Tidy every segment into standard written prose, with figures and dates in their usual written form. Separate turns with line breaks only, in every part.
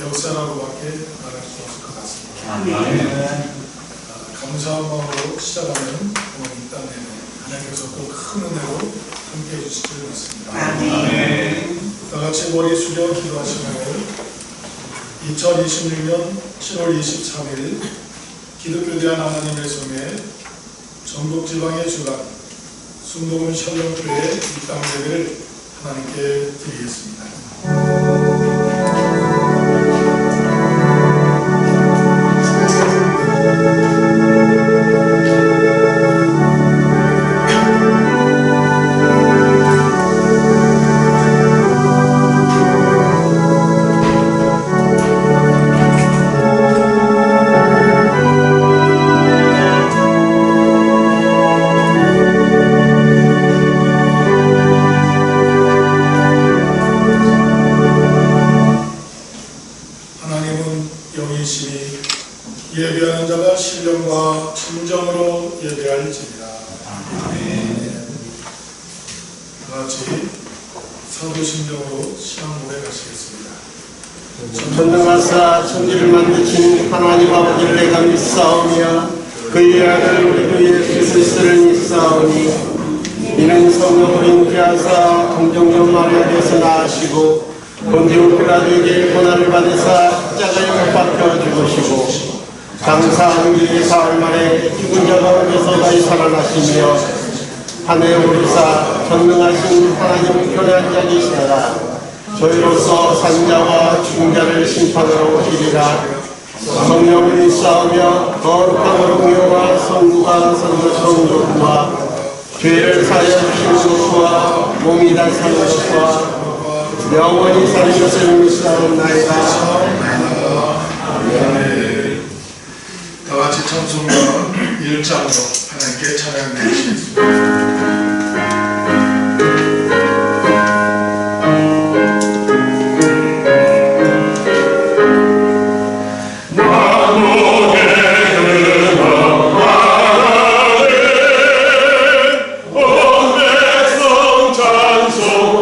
역사라고밖에 말할 수 없을 것 같습니다.
아멘.
감사한 마음으로 시작하는 이 땅 내내 하나님께서 또 큰 은혜로 함께해 주실 줄 믿습니다.
아멘.
다 같이 머리 숙여 기도하시고 2026년 7월 23일 기독교대한 하나님의 성에 전국 지방의 주간 순동은 샬롬교회 이 땅 예배를 하나님께 드리겠습니다. 예배하는 자가 신령과 진정으로 예배할지니라. 다 같이 사도심령으로 신앙 고백하시겠습니다.
전능하사 천지를 만드신 하나님 아버지를 내가 믿사오며 그의 아들 우리 주 예수 그리스도를 믿사오니 이는 성령으로 잉태하사 동정녀 마리아에게서 나으시고 본디오 필라도에게 고난을 받으사 십자가에 못 박혀 죽으시고 장사한 뒤 사흘 만에 죽은 자 가운데서 다시 살아나시며 하늘에 오르사 전능하신 하나님 편에 앉아 계시다가 저희로서 산자와 죽은 자를 심판하러 오시리라. 성령을 믿사오며 거룩한荣耀와 성부가 선거처럼 높음과 죄를 사하여 주시는 것과 몸이 다 사는 것과 영원히 사는 것을 믿사옵나이다.
다 같이 찬송가 1장으로 하나님께 찬양 드리시겠습니다.
찬송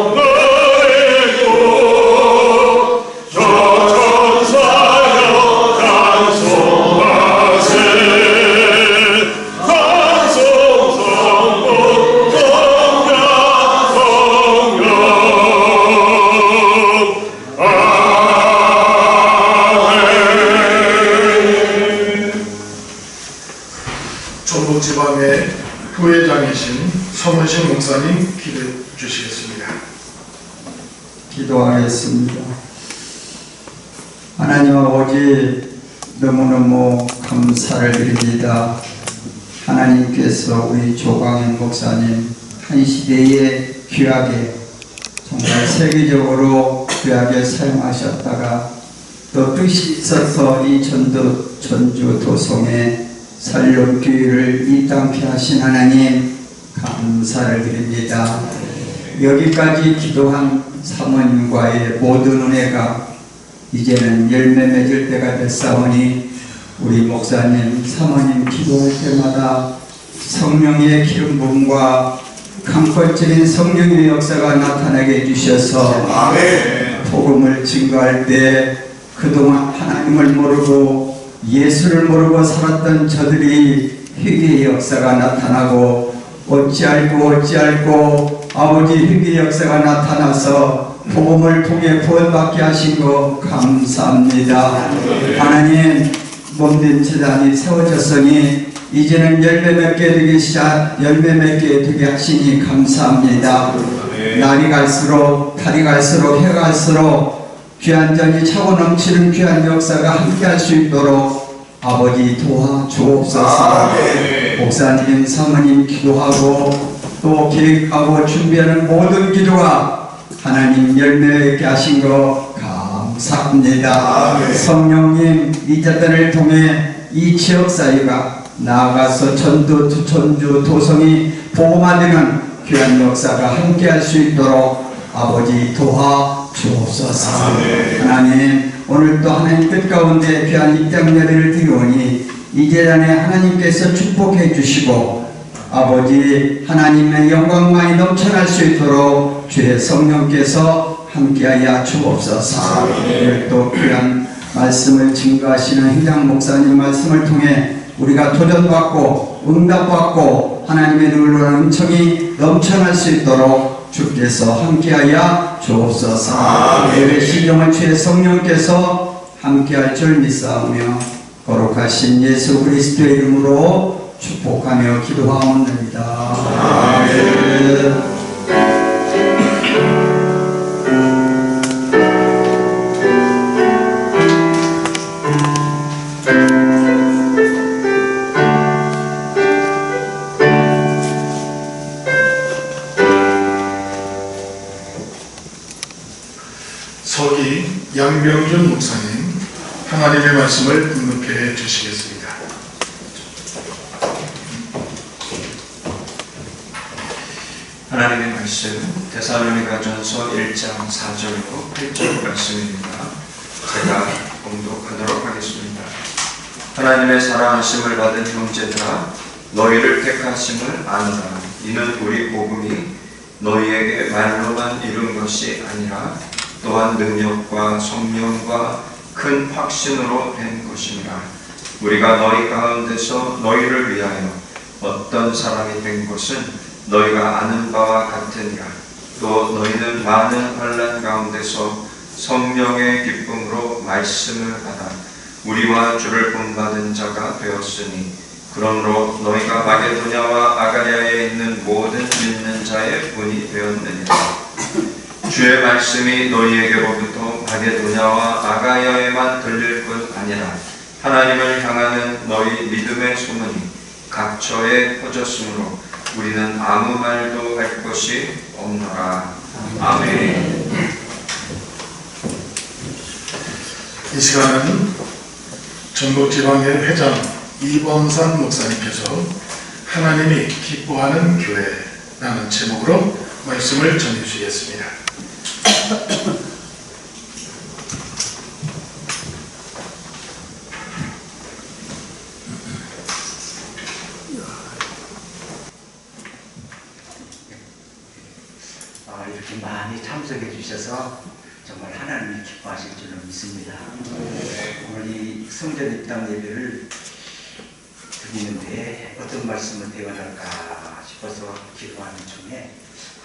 목사님 기도해 주시겠습니다.
기도하겠습니다. 하나님 아버지, 너무너무 감사를 드립니다. 하나님께서 우리 조광현 목사님 한 시대에 귀하게, 정말 세계적으로 귀하게 사용하셨다가 또 뜻이 있어서 이 전주 도성에 살림 교회를 이땅케 하신 하나님 감사를 드립니다. 여기까지 기도한 사모님과의 모든 은혜가 이제는 열매 맺을 때가 됐사오니 우리 목사님, 사모님 기도할 때마다 성령의 기름 부음과 강권적인 성령의 역사가 나타나게 해주셔서 복음을 증거할 때 그동안 하나님을 모르고 예수를 모르고 살았던 저들이 회개의 역사가 나타나고 어찌알고 아버지 회개의 역사가 나타나서 복음을 통해 구원받게 하신 거 감사합니다. 하나님, 몸된 재단이 세워졌으니 이제는 열매 맺게 되게 하시니 감사합니다. 날이 갈수록 달이 갈수록 해가 갈수록 귀한 잔이 차고 넘치는 귀한 역사가 함께 할 수 있도록 아버지 도와주옵소서. 목사님, 사모님 기도하고 또 계획하고 준비하는 모든 기도가 하나님 열매 맺게 하신 거 감사합니다. 성령님, 이 자들을 통해 이 지역사회가 나아가서 전주 도성이 복음화되는 귀한 역사가 함께 할 수 있도록 아버지 도와주옵소서. 하나님, 오늘도 하나님 뜻 가운데 귀한 입장 예배를 드리오니 이 재단에 하나님께서 축복해 주시고 아버지 하나님의 영광만이 넘쳐날 수 있도록 주의 성령께서 함께하여 주옵소서. 오늘도 귀한 말씀을 증거하시는 행장 목사님 말씀을 통해 우리가 도전받고 응답받고 하나님의 놀라운 은총이 넘쳐날 수 있도록 주께서 함께하여 주옵소서. 예배 시정을 주의 성령께서 함께할 줄 믿사오며 거룩하신 예수 그리스도의 이름으로 축복하며 기도하옵나이다. 아멘.
서기 양병준 목사님 하나님의 말씀을 분급해 주시겠습니다.
하나님의 말씀 데살로니가전서 1장 4절로 8절 말씀입니다. 제가 봉독하도록 하겠습니다. 하나님의 사랑하심을 받은 형제들아, 너희를 택하심을 아노라. 이는 우리 복음이 너희에게 말로만 이룬 것이 아니라 또한 능력과 성령과 큰 확신으로 된 것이니라. 우리가 너희 가운데서 너희를 위하여 어떤 사람이 된 것은 너희가 아는 바와 같으니라. 또 너희는 많은 환난 가운데서 성령의 기쁨으로 말씀을 받아 우리와 주를 본받은 자가 되었으니, 그러므로 너희가 마게도냐와 아가랴에 있는 모든 믿는 자의 분이 되었느니라. 주의 말씀이 너희에게로부터 마게도냐와 아가야에만 들릴 뿐 아니라 하나님을 향하는 너희 믿음의 소문이 각처에 퍼졌으므로 우리는 아무 말도 할 것이 없노라. 아멘.
이 시간은 전북지방의 회장 이범산 목사님께서 하나님이 기뻐하는 교회라는 제목으로 말씀을 전해 주시겠습니다.
이렇게 많이 참석해 주셔서 정말 하나님이 기뻐하실 줄로 믿습니다. 오늘 이 성전 입당 예배를 드리는데 어떤 말씀을 대원할까 싶어서 기도하는 중에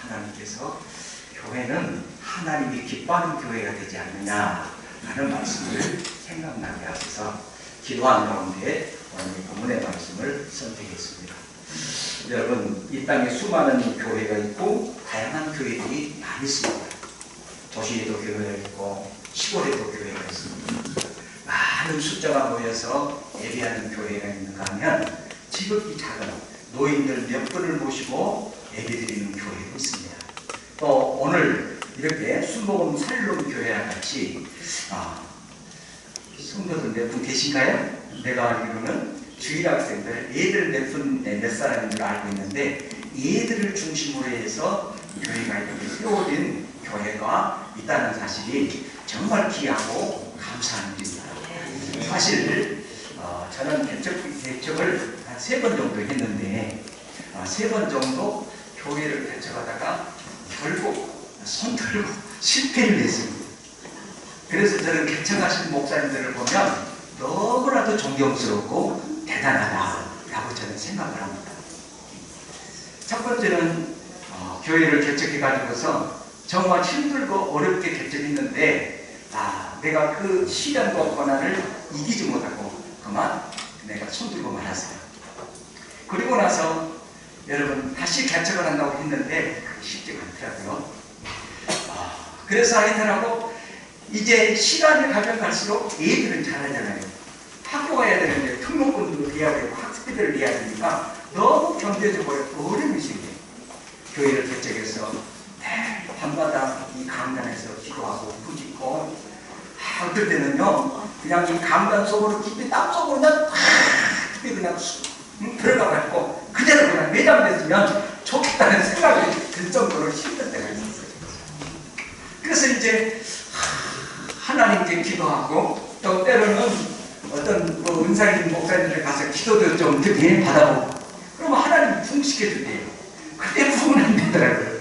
하나님께서 교회는 하나님이 기뻐하는 교회가 되지 않느냐 하는 말씀을 생각나게 하셔서 기도하는 가운데 오늘 본문의 말씀을 선택했습니다. 여러분, 이 땅에 수많은 교회가 있고 다양한 교회들이 많이 있습니다. 도시에도 교회가 있고 시골에도 교회가 있습니다. 많은 숫자가 모여서 예배하는 교회가 있는가 하면 지극히 작은 노인들 몇 분을 모시고 예배드리는 교회도 있습니다. 또 오늘 이렇게 술먹은 살롱 교회와 같이 성도들 몇 분 계신가요? 내가 알기로는 주일학생들 애들 몇 사람인 줄 알고 있는데 애들을 중심으로 해서 교회가 이렇게 세워진 교회가 있다는 사실이 정말 귀하고 감사한 일입니다. 사실 저는 개척을 한 3번 정도 했는데 3번 정도 교회를 개척하다가 결국 손 들고 실패를 했습니다. 그래서 저는 개척하신 목사님들을 보면 너무나도 존경스럽고 대단하다라고 저는 생각을 합니다. 첫 번째는 교회를 개척해 가지고서 정말 힘들고 어렵게 개척했는데 내가 그 시련과 고난을 이기지 못하고 그만 내가 손들고 말았어요. 그리고 나서 여러분 다시 개척을 한다고 했는데 쉽지가 않더라고요. 그래서 하여튼하고 이제 시간이 가면 갈수록 애들은 잘하잖아요. 학교 가야 되는데 등록금도 내야 되고 학습비를 내야 되니까 너무 경제적으로 어려움이 생겨요. 교회를 개척해서 매일 밤마다 이 강단에서 기도하고 부짓고 어떨 때는요 그냥 이 강단 속으로 깊이 땀 속으로 그냥 들어가가지고 그대로 그냥 매장됐으면 좋겠다는 생각이 들 정도로 힘들 때가 있었어요. 그래서 이제 하나님께 기도하고 또 때로는 어떤 은사님 목사님들 가서 기도도 좀 듣게 받아보고 그러면 하나님 풍식해주대요. 그때 부흥은 안 되더라고요.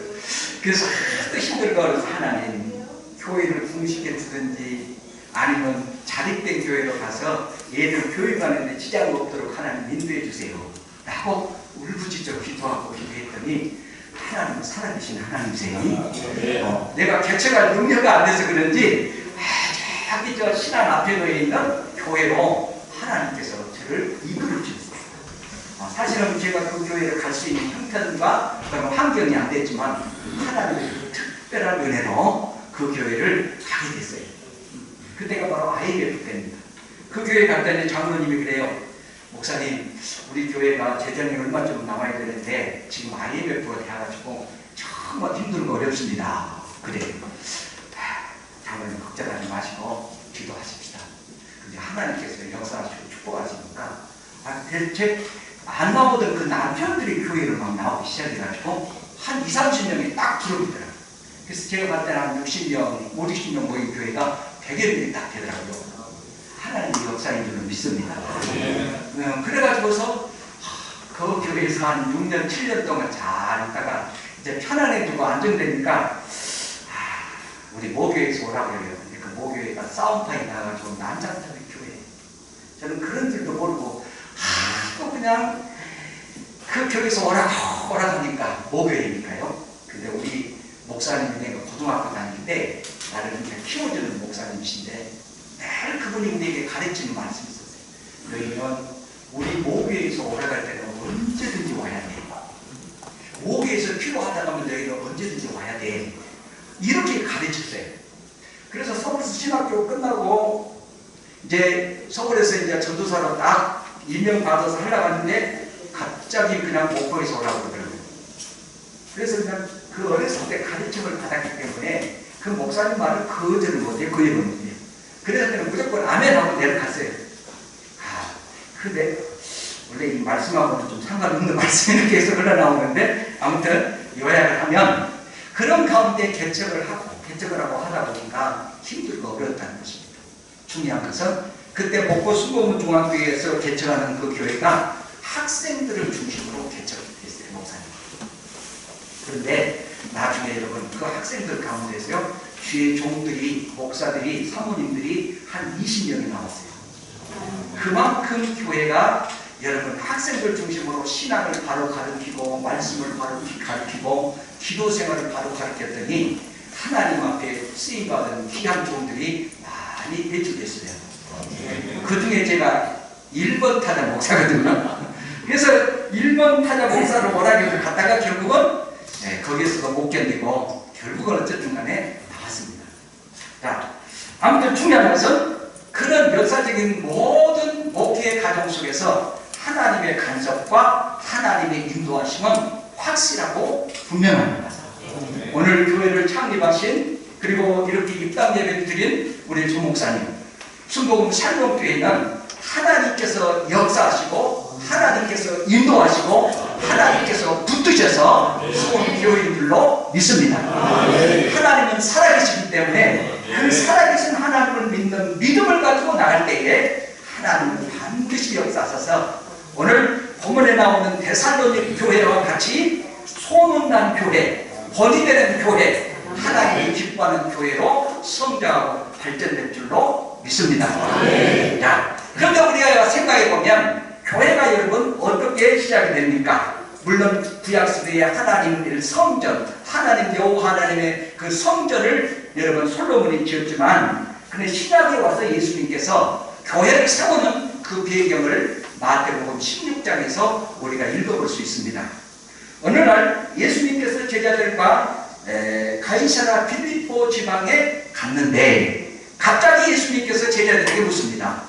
그래서 하도 힘들고 그래서 하나님 교회를 풍식해주든지 아니면 자립된 교회로 가서 얘들 교회 가는데 지장 없도록 하나님 인도해 주세요 라고 울부짖어 기도하고 기도했더니 하나님 살아계신 하나님이세요. 내가 개척할 능력이 안 돼서 그런지 저기 저 신안 앞에 놓여 있는 교회로 하나님께서 저를 이끌어 주셨어요. 사실은 제가 그 교회를 갈 수 있는 형편과 그런 환경이 안 됐지만 하나님의 특별한 은혜로 그 교회를 가게 됐어요. 그때가 바로 IMF 때입니다. 그 교회 갔더니 장로님이 그래요. 목사님, 우리 교회가 재정이 얼마 좀 남아야 되는데 지금 IMF가 돼가지고 정말 힘들고 어렵습니다. 그래요. 장로님 걱정하지 마시고 기도하십시다. 근데 하나님께서 역사하시고 축복하시니까 대체 안 나오던 그 남편들이 교회를 막 나오기 시작해가지고 한 20-30명이 딱 들어오더라고요. 그래서 제가 봤을 때는 한 60명, 50명 모인 교회가 100여 명이 딱 되더라고요. 하나님의 역사인 줄은 믿습니다. 그래가지고서 그 교회에서 한 6년, 7년 동안 잘 있다가 이제 편안해지고 안정되니까 우리 모교에서 오라고 그래요. 근데 그 모교회가 싸움파이 나가지고 난장판의 교회. 저는 그런 줄도 모르고 또 그냥 그 교회에서 오라고 하니까 모교회니까요. 근데 우리 목사님이 내가 고등학교 다닐 때 나를 그냥 키워주는 목사님이신데 매일 그분이 우리에게 가르치는 말씀이 있었어요. 너희는 우리 모교에서 오라갈 때는 언제든지 와야 돼. 모교에서 필요하다 하면 너희는 언제든지 와야 돼. 이렇게 가르쳤어요. 그래서 서울에서 신학교 끝나고 이제 서울에서 이제 전도사로 딱 임명받아서 하려고 하는데 갑자기 그냥 목포에서 오라고 그러더라고요. 그래서 그냥 그 어렸을 때 가르침을 받았기 때문에 그 목사님 말을 거절을 못해요. 그 일은 못해요. 그래서 그냥 무조건 아멘하고 내려갔어요. 근데 원래 이 말씀하고는 좀 상관없는 말씀이 이렇게 해서 흘러나오는데 아무튼 요약을 하면 그런 가운데 개척을 하고 하다 보니까 힘들고 어려웠다는 것입니다. 중요한 것은 그때 목포 수고문중학교에서 개척하는 그 교회가 학생들을 중심으로 개척했어요. 목사님. 그런데 나중에 여러분 그 학생들 가운데서요 주의 종들이 목사들이 사모님들이 한 20명이 나왔어요. 그만큼 교회가 여러분 학생들 중심으로 신앙을 바로 가르치고 말씀을 바로 가르치고 기도 생활을 바로 가르쳤더니 하나님 앞에 쓰임받은 귀한 종들이 많이 배출됐어요. 그 중에 제가 1번 타자 목사거든요. 그래서 일본 타자 목사로 오라기를 갔다가 결국은 거기에서도 못 견디고 결국은 어쨌든 간에 나왔습니다. 자, 아무튼 중요한 것은 그런 역사적인 모든 목회의 과정 속에서 하나님의 간섭과 하나님의 인도하심은 확실하고 분명합니다. 오늘 교회를 창립하신 그리고 이렇게 입당 예배를 드린 우리 조 목사님, 순복음 샬롬교회는 하나님께서 역사하시고 하나님께서 인도하시고 하나님께서 붙드셔서 세운 교회인들로 믿습니다. 하나님은 살아계시기 때문에 그 살아계신 하나님을 믿는 믿음을 가지고 나갈 때에 하나님은 반드시 역사하셔서 오늘 본문에 나오는 데살로니가 교회와 같이 소문난 교회, 본이 되는 교회, 하나님이 기뻐하는 교회로 성장하고 발전될 줄로 믿습니다. 자, 그런데 우리가 생각해보면 교회가 여러분 어떻게 시작이 됩니까? 물론 구약시대의 하나님의 성전, 하나님 여호와 하나님의 그 성전을 여러분 솔로몬이 지었지만 근데 신약에 와서 예수님께서 교회를 세우는 그 배경을 마태복음 16장에서 우리가 읽어볼 수 있습니다. 어느 날 예수님께서 제자들과 가이사랴 빌립보 지방에 갔는데 갑자기 예수님께서 제자들에게 묻습니다.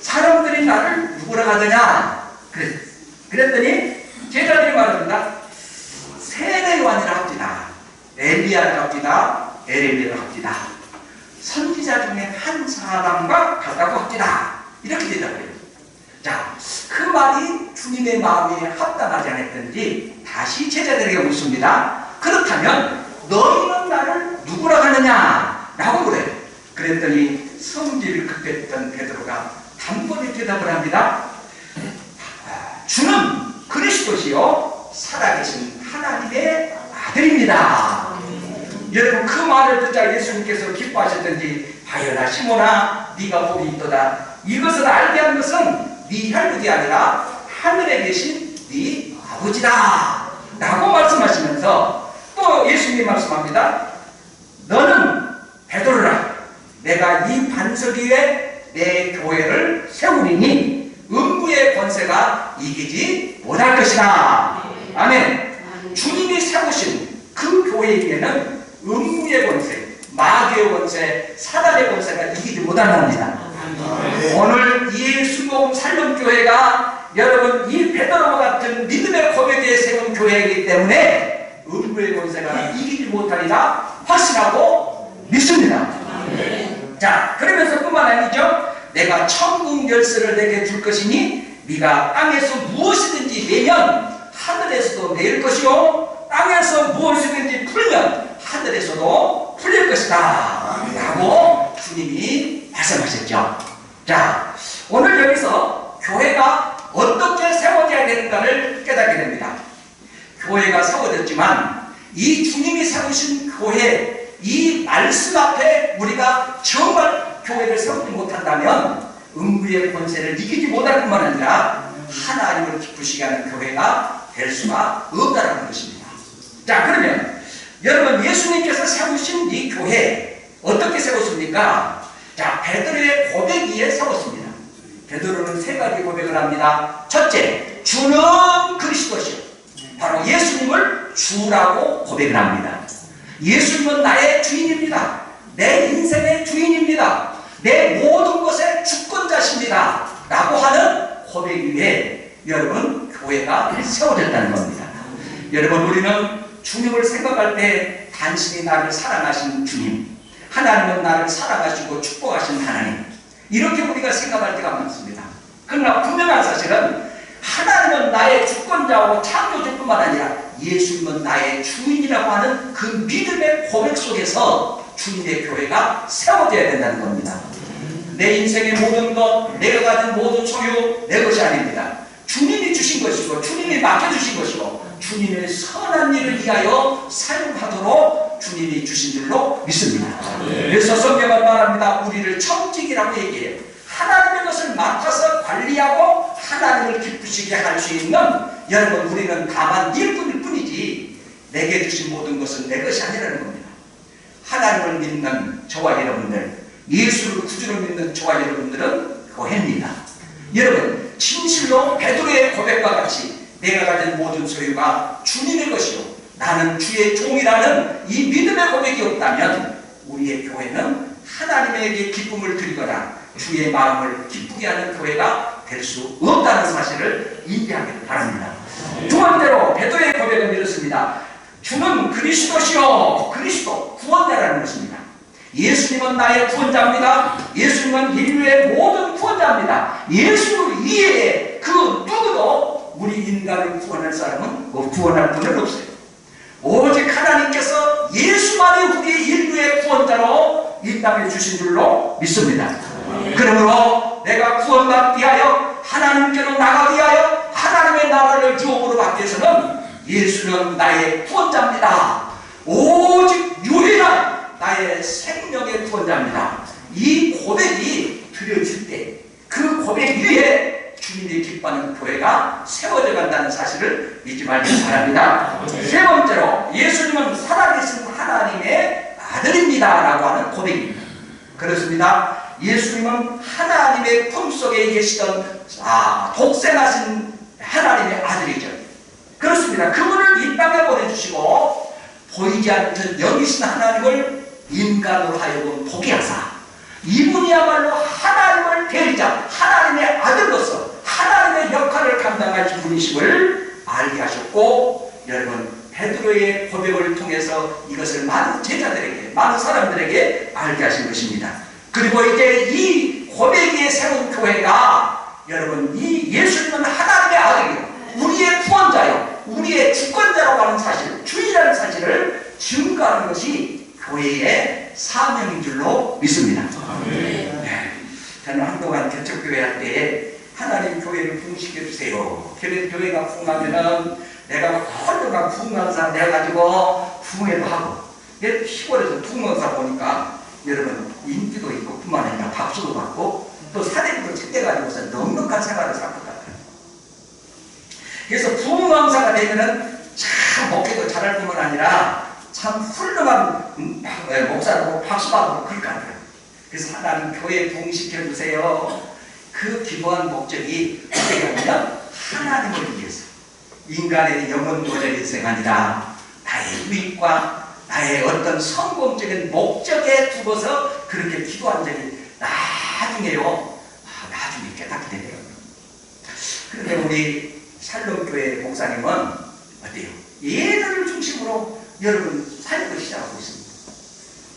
사람들이 나를 누구라 하더냐? 그랬더니 제자들이 말합니다. 세례 요한이라 합디다. 엘리야라 합디다. 에레미야라 합디다. 선지자 중에 한 사람과 같다고 합디다. 이렇게 대답해요. 자, 그 말이 주님의 마음에 합당하지 않았던지 다시 제자들에게 묻습니다. 그렇다면 너희는 나를 누구라 하느냐? 라고 그래요. 그랬더니 성질을 급했던 베드로가 단번에 대답을 합니다. 주는 그리스도시요 살아계신 하나님의 아들입니다. 여러분 그 말을 듣자 예수님께서 기뻐하셨던지 하여나 시몬아 네가 복이 있도다. 이것을 알게 한 것은 네 혈육이 아니라 하늘에 계신 네 아버지다 라고 말씀하시면서 또 예수님이 말씀합니다. 너는 베드로라. 내가 이 반석 위에 내 교회를 세우리니 음부의 권세가 이기지 못할 것이다. 아멘. 주님이 세우신 그 교회 위에는 음부의 권세, 마귀의 권세, 사단의 권세가 이기지 못한답니다. 오늘 이 순복음 샬롬교회가 여러분 이 베드로와 같은 믿음의 고백에 세운 교회이기 때문에 음부의 권세가 이기지 못하리라 확신하고 믿습니다. 자, 그러면서 뿐만 아니죠. 내가 천국 열쇠를 내게 줄 것이니 네가 땅에서 무엇이든지 내면 하늘에서도 내릴 것이요 땅에서 무엇이든지 풀면 하늘에서도 풀릴 것이다 라고 주님이 말씀하셨죠. 자, 오늘 여기서 교회가 어떻게 세워져야 되는가를 깨닫게 됩니다. 교회가 세워졌지만 이 주님이 세우신 교회, 이 말씀 앞에 우리가 정말 교회를 세우지 못한다면 음부의 권세를 이기지 못할 뿐만 아니라 하나님을 기쁘시게 하는 교회가 될 수가 없다는 것입니다. 자, 그러면 여러분 예수님께서 세우신 이 교회 어떻게 세웠습니까? 자, 베드로의 고백 위에 세웠습니다. 베드로는 세 가지 고백을 합니다. 첫째, 주는 그리스도시요. 바로 예수님을 주라고 고백을 합니다. 예수님은 나의 주인입니다. 내 인생의 주인입니다. 내 모든 것의 주권자십니다. 라고 하는 고백 위에 여러분 교회가 세워졌다는 겁니다. 여러분 우리는 주님을 생각할 때 단순히 나를 사랑하신 주님, 하나님은 나를 사랑하시고 축복하신 하나님, 이렇게 우리가 생각할 때가 많습니다. 그러나 분명한 사실은 하나님은 나의 주권자고 창조주뿐만 아니라 예수님은 나의 주인이라고 하는 그 믿음의 고백 속에서 주님의 교회가 세워져야 된다는 겁니다. 내 인생의 모든 것, 내가 가진 모든 소유 내 것이 아닙니다. 주님이 주신 것이고 주님이 맡겨주신 것이고 주님의 선한 일을 위하여 사용하도록 주님이 주신 줄로 믿습니다. 그래서 성경은 말합니다. 우리를 청직이라고 얘기해요. 하나님의 것을 맡아서 관리하고 하나님을 기쁘시게 할 수 있는 여러분 우리는 다만 일꾼일 뿐이지 내게 주신 모든 것은 내 것이 아니라는 겁니다. 하나님을 믿는 저와 여러분들, 예수를 구주로 믿는 저와 여러분들은 교회입니다. 여러분 진실로 베드로의 고백과 같이 내가 가진 모든 소유가 주님의 것이요 나는 주의 종이라는 이 믿음의 고백이 없다면 우리의 교회는 하나님에게 기쁨을 드리거나 주의 마음을 기쁘게 하는 교회가 될 수 없다는 사실을 인지하기를 바랍니다. 두 번째로 베드로의 고백은 이렇습니다. 주는 그리스도시요 그리스도 구원자라는 것입니다. 예수님은 나의 구원자입니다. 예수님은 인류의 모든 구원자입니다. 예수 이외에 그 누구도 우리 인간을 구원할 사람은 구원할 분은 없어요. 오직 하나님께서 예수만이 우리 인류의 구원자로 이 땅에 주신 줄로 믿습니다. 그러므로 내가 구원받기 위하여 하나님께로 나가기 위하여 하나님의 나라를 주옥으로 받기 위해서는 예수는 나의 구원자입니다. 오직 유일한 나의 생명의 구원자입니다. 이 고백이 드려질 때 그 고백 위에 주님이 기뻐하는 교회가 세워져 간다는 사실을 잊지 말기 바랍니다. 세 번째로 예수님은 살아계신 하나님의 아들입니다 라고 하는 고백입니다. 그렇습니다. 예수님은 하나님의 품속에 계시던 독생하신 하나님의 아들이죠. 그렇습니다. 그분을 이 땅에 보내주시고 보이지 않는 영이신 하나님을 인간으로 하여금 보게 하사 이분이야말로 하나님을 대리자 하나님의 아들로서 하나님의 역할을 감당하신 분이심을 알게 하셨고 여러분 베드로의 고백을 통해서 이것을 많은 제자들에게 많은 사람들에게 알게 하신 것입니다. 그리고 이제 이 고백에 세운 교회가 여러분 이 예수님은 하나님의 아들이요 우리의 구원자요 우리의 주권자라고 하는 사실 주인이라는 사실을 증거하는 것이 교회의 사명인 줄로 믿습니다. 네. 저는 한동안 개척교회 할 때 하나님 교회를 부흥시켜 주세요. 교회가 부흥하면은 내가 훌륭한 부흥강사 내가지고 부흥회도 하고 시골에서 부흥강사 보니까 여러분 인기도 있고 뿐만 아니라 박수도 받고 또 사례비도 챙겨가지고서 넉넉한 생활을 살 것 같아요. 그래서 부흥강사가 되면은 참 목회도 잘할 뿐만 아니라 참 훌륭한 목사라고 박수받고 그럴 것 같아요. 그래서 하나님 교회 부흥시켜 주세요. 그 기본 목적이 어떻게 하면 하나님을 위해서 인간의 영혼 구원을 위해서가 아니라 나의 유익과 나의 어떤 성공적인 목적에 두고서 그렇게 기도한 적이 나중에 깨닫게 되네요. 그런데 우리 살롱교회 목사님은 어때요? 얘들을 중심으로 여러분 삶을 시작하고 있습니다.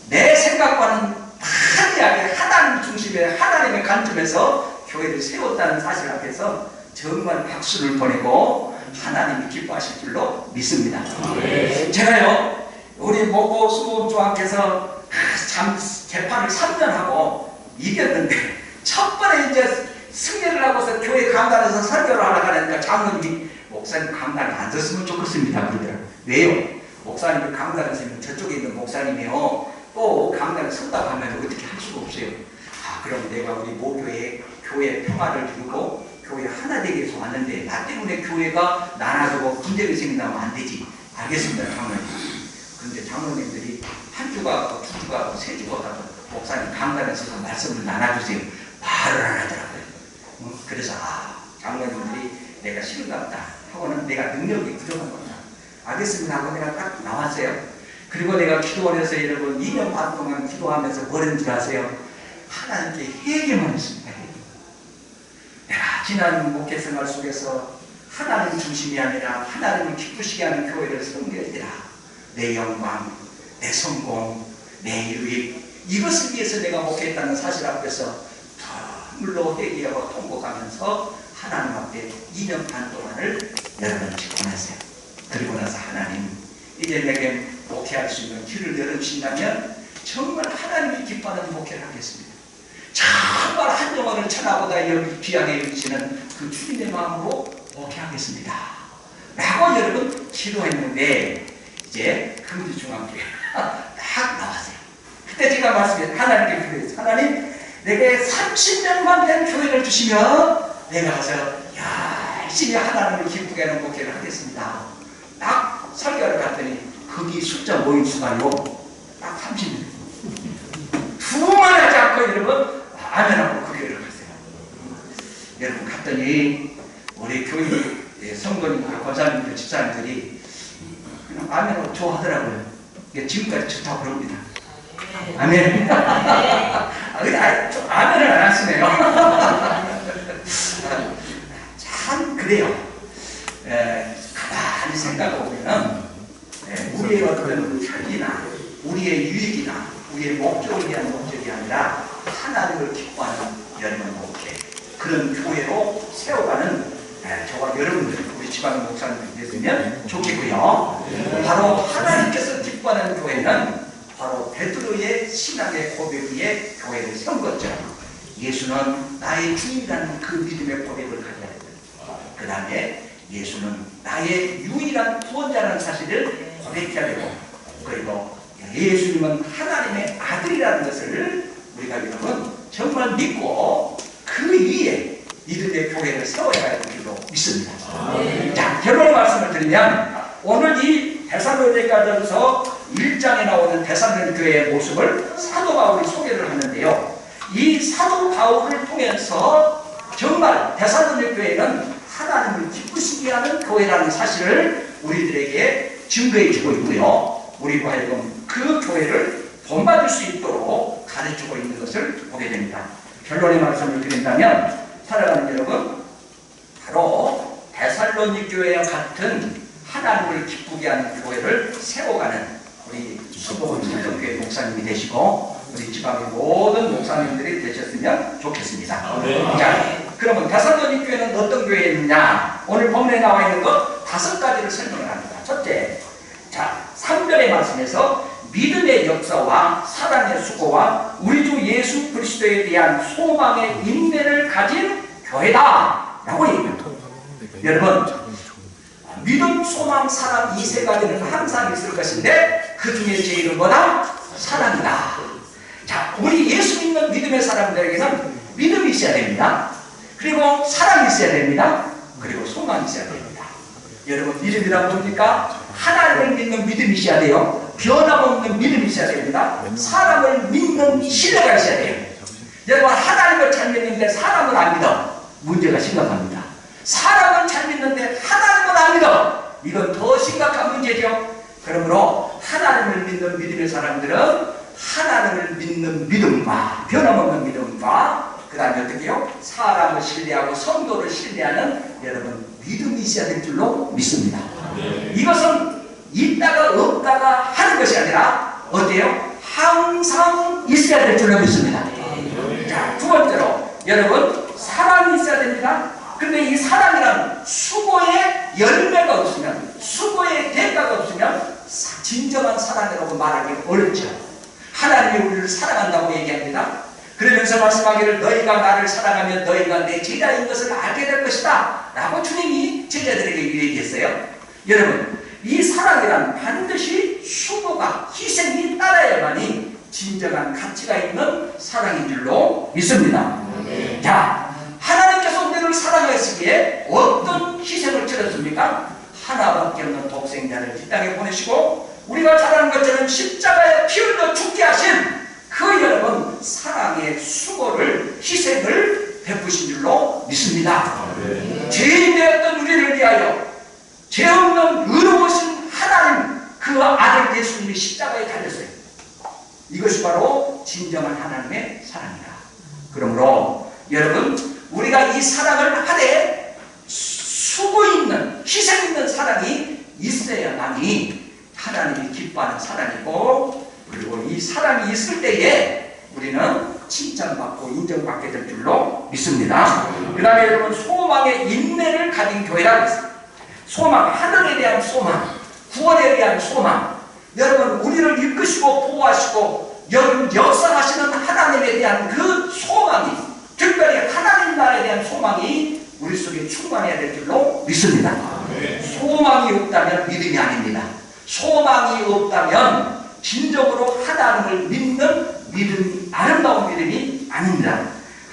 내 생각과는 반대하게 하나님 중심의 하나님의 관점에서 교회를 세웠다는 사실 앞에서 정말 박수를 보내고 하나님이 기뻐하실 줄로 믿습니다. 제가요 우리 모고 수목조합께서 참 재판을 3년 하고 이겼는데 첫 번에 이제 승리를 하고서 교회 강단에서 설교를 하려고 하니까 장로님이 목사님 강단에 앉았으면 좋겠습니다 그러더라고요. 왜요? 목사님이 강단에 서면 저쪽에 있는 목사님이요 또 강단에 섰다고 하면 어떻게 할 수가 없어요. 그럼 내가 우리 모교회 교회 평화를 이루고 교회 하나 되기 위해서 왔는데 나 때문에 교회가 나눠지고 분쟁이 생긴다면 안 되지. 알겠습니다 장로님. 그런데 장로님들이 한 주가 두 주가 세 주가 가도 목사님 강단에 서서 말씀을 나눠주세요. 말을 안 하더라고요. 그래서 장로님들이 내가 싫은가 보다 하고는 내가 능력이 부족한 겁니다. 알겠습니다 하고 내가 딱 나왔어요. 그리고 내가 기도원에서 여러분 2년 반 동안 기도하면서 뭘 했는지 아세요? 하나님께 회개만 했습니다. 내가 지난 목회 생활 속에서 하나님 중심이 아니라 하나님을 기쁘시게 하는 교회를 섬겨야 내 영광, 내 성공, 내 유익 이것을 위해서 내가 목회했다는 사실 앞에서 물로 회개하고 통곡하면서 하나님 앞에 2년 반 동안을 여러분 지켜냈어요. 그리고 나서 하나님 이제 내게 목회할 수 있는 길을 열어주신다면 정말 하나님이 기뻐하는 목회를 하겠습니다. 정말 한 영혼을 천하보다 여기 귀하게 여기시는 그 주님의 마음으로 목회하겠습니다 라고 여러분 기도했는데 이제 금주중앙교회 딱 나왔어요. 그때 제가 말씀드린 하나님께 기도했어요. 하나님 내게 30년만 된 교회를 주시면 내가 가서 열심히 하나님을 기쁘게 하는 목회를 하겠습니다. 딱 설교를 갔더니 거기 숫자 모인 수가요 딱 30년 두번 하지 않고 여러분 아멘하고 그 교회를 갔어요. 여러분 갔더니 그랬더니 우리 교회 성도님들, 권사님들, 집사님들이 그냥 아멘으로 좋아하더라고요. 지금까지 좋다고 그럽니다. 아멘. 아멘을 안 하시네요. 참 그래요. 가만히 생각해보면 우리의 어떤 혈기나 우리의 유익이나 우리의 목적을 위한 목적이 아니라 하나님을 기뻐하는 여러분 목회, 그런 교회로 세워가는 저와 여러분들, 우리 지방 목사님들 됐으면 좋겠고요. 바로 하나님께서 기뻐하는 교회는 바로 베드로의 신앙의 고백 위에 교회를 세운 거죠. 예수는 나의 주인이라는 그 믿음의 고백을 가져야 됩니다. 그 다음에 예수는 나의 유일한 구원자라는 사실을 고백해야 되고, 그리고 예수님은 하나님의 아들이라는 것을 우리가 여러분 정말 믿고 그 위에 믿음의 교회를 세워야 할 줄로 믿습니다. 자, 결론의 말씀을 드리면 오늘 이 데살로니가전서 1장에 나오는 데살로니가 교회의 모습을 사도 바울이 소개를 하는데요. 이 사도 바울을 통해서 정말 데살로니가 교회는 하나님을 기쁘시게 하는 교회라는 사실을 우리들에게 증거해 주고 있고요. 우리로 하여금 그 교회를 본받을 수 있도록 가르치고 있는 것을 보게 됩니다. 결론의 말씀을 드린다면 사랑하는 여러분, 바로 데살로니가 교회와 같은 하나님을 기쁘게 하는 교회를 세워가는 우리 수도원 성전교회 목사님이 되시고 우리 지방의 모든 목사님들이 되셨으면 좋겠습니다. 자, 그러면 데살로니가 교회는 어떤 교회였느냐? 오늘 본문에 나와 있는 것 5가지를 설명을 합니다. 첫째, 자, 3절의 말씀에서 믿음의 역사와 사랑의 수고와 우리 주 예수 그리스도에 대한 소망의 인내를 가진 교회다 라고 얘기합니다. 여러분, 믿음, 소망, 사랑 이 3가지는 항상 있을 것인데 그 중에 제일은 뭐다? 사랑이다. 자, 우리 예수 믿는 믿음의 사람들에게는 믿음이 있어야 됩니다. 그리고 사랑이 있어야 됩니다. 그리고 소망이 있어야 됩니다. 여러분, 믿음이란 뭡니까? 하나님을 믿는 믿음이 있어야 돼요. 변함없는 믿음이 있어야 됩니다. 사람을 믿는 신뢰가 있어야 돼요. 여러분, 하나님을 잘 믿는데 사람을 안 믿어. 문제가 심각합니다. 사람을 잘 믿는데 하나님을 안 믿어. 이건 더 심각한 문제죠. 그러므로 하나님을 믿는 믿음의 사람들은 하나님을 믿는 믿음과 변함없는 믿음과 그 다음에 어떻게요? 사람을 신뢰하고 성도를 신뢰하는 여러분 믿음이 있어야 될 줄로 믿습니다. 이것은 있다가 없다가 하는 것이 아니라 어때요? 항상 있어야 될 줄로 믿습니다. 자, 2번째로 여러분 사랑이 있어야 됩니다. 근데 이 사랑이란 수고의 열매가 없으면, 수고의 대가가 없으면 진정한 사랑이라고 말하기 어렵죠. 하나님이 우리를 사랑한다고 얘기합니다. 그러면서 말씀하기를 너희가 나를 사랑하면 너희가 내 제자인 것을 알게 될 것이다 라고 주님이 제자들에게 얘기했어요. 여러분, 이 사랑이란 반드시 수고가, 희생이 따라야만이 진정한 가치가 있는 사랑인 줄로 믿습니다. 자, 하나님께서 우리를 사랑하시기에 어떤 희생을 치렀습니까? 하나밖에 없는 독생자를 이 땅에 보내시고 우리가 잘 아는 것처럼 십자가에 피 흘려 죽게 하신 그 여러분 사랑의 수고를, 희생을 베푸신 줄로 믿습니다. 죄인 되었던 우리를 위하여 죄 없는 의로우신 하나님 그 아들 예수님이 십자가에 달렸어요. 이것이 바로 진정한 하나님의 사랑이다. 그러므로 여러분 우리가 이 사랑을 하되 수고 있는, 희생 있는 사랑이 있어야만이 하나님이 기뻐하는 사랑이고, 그리고 이 사랑이 있을 때에 우리는 칭찬받고 인정받게 될 줄로 믿습니다. 그 다음에 여러분 소망의 인내를 가진 교회라고 했습니다. 소망, 하늘에 대한 소망, 구원에 대한 소망. 여러분 우리를 이끄시고 보호하시고 여러분 역사하시는 하나님에 대한 그 소망이, 특별히 하나님 나라에 대한 소망이 우리 속에 충만해야 될 줄로 믿습니다. 소망이 없다면 믿음이 아닙니다. 소망이 없다면 진정으로 하나님을 믿는 믿음이, 아름다운 믿음이 아닙니다.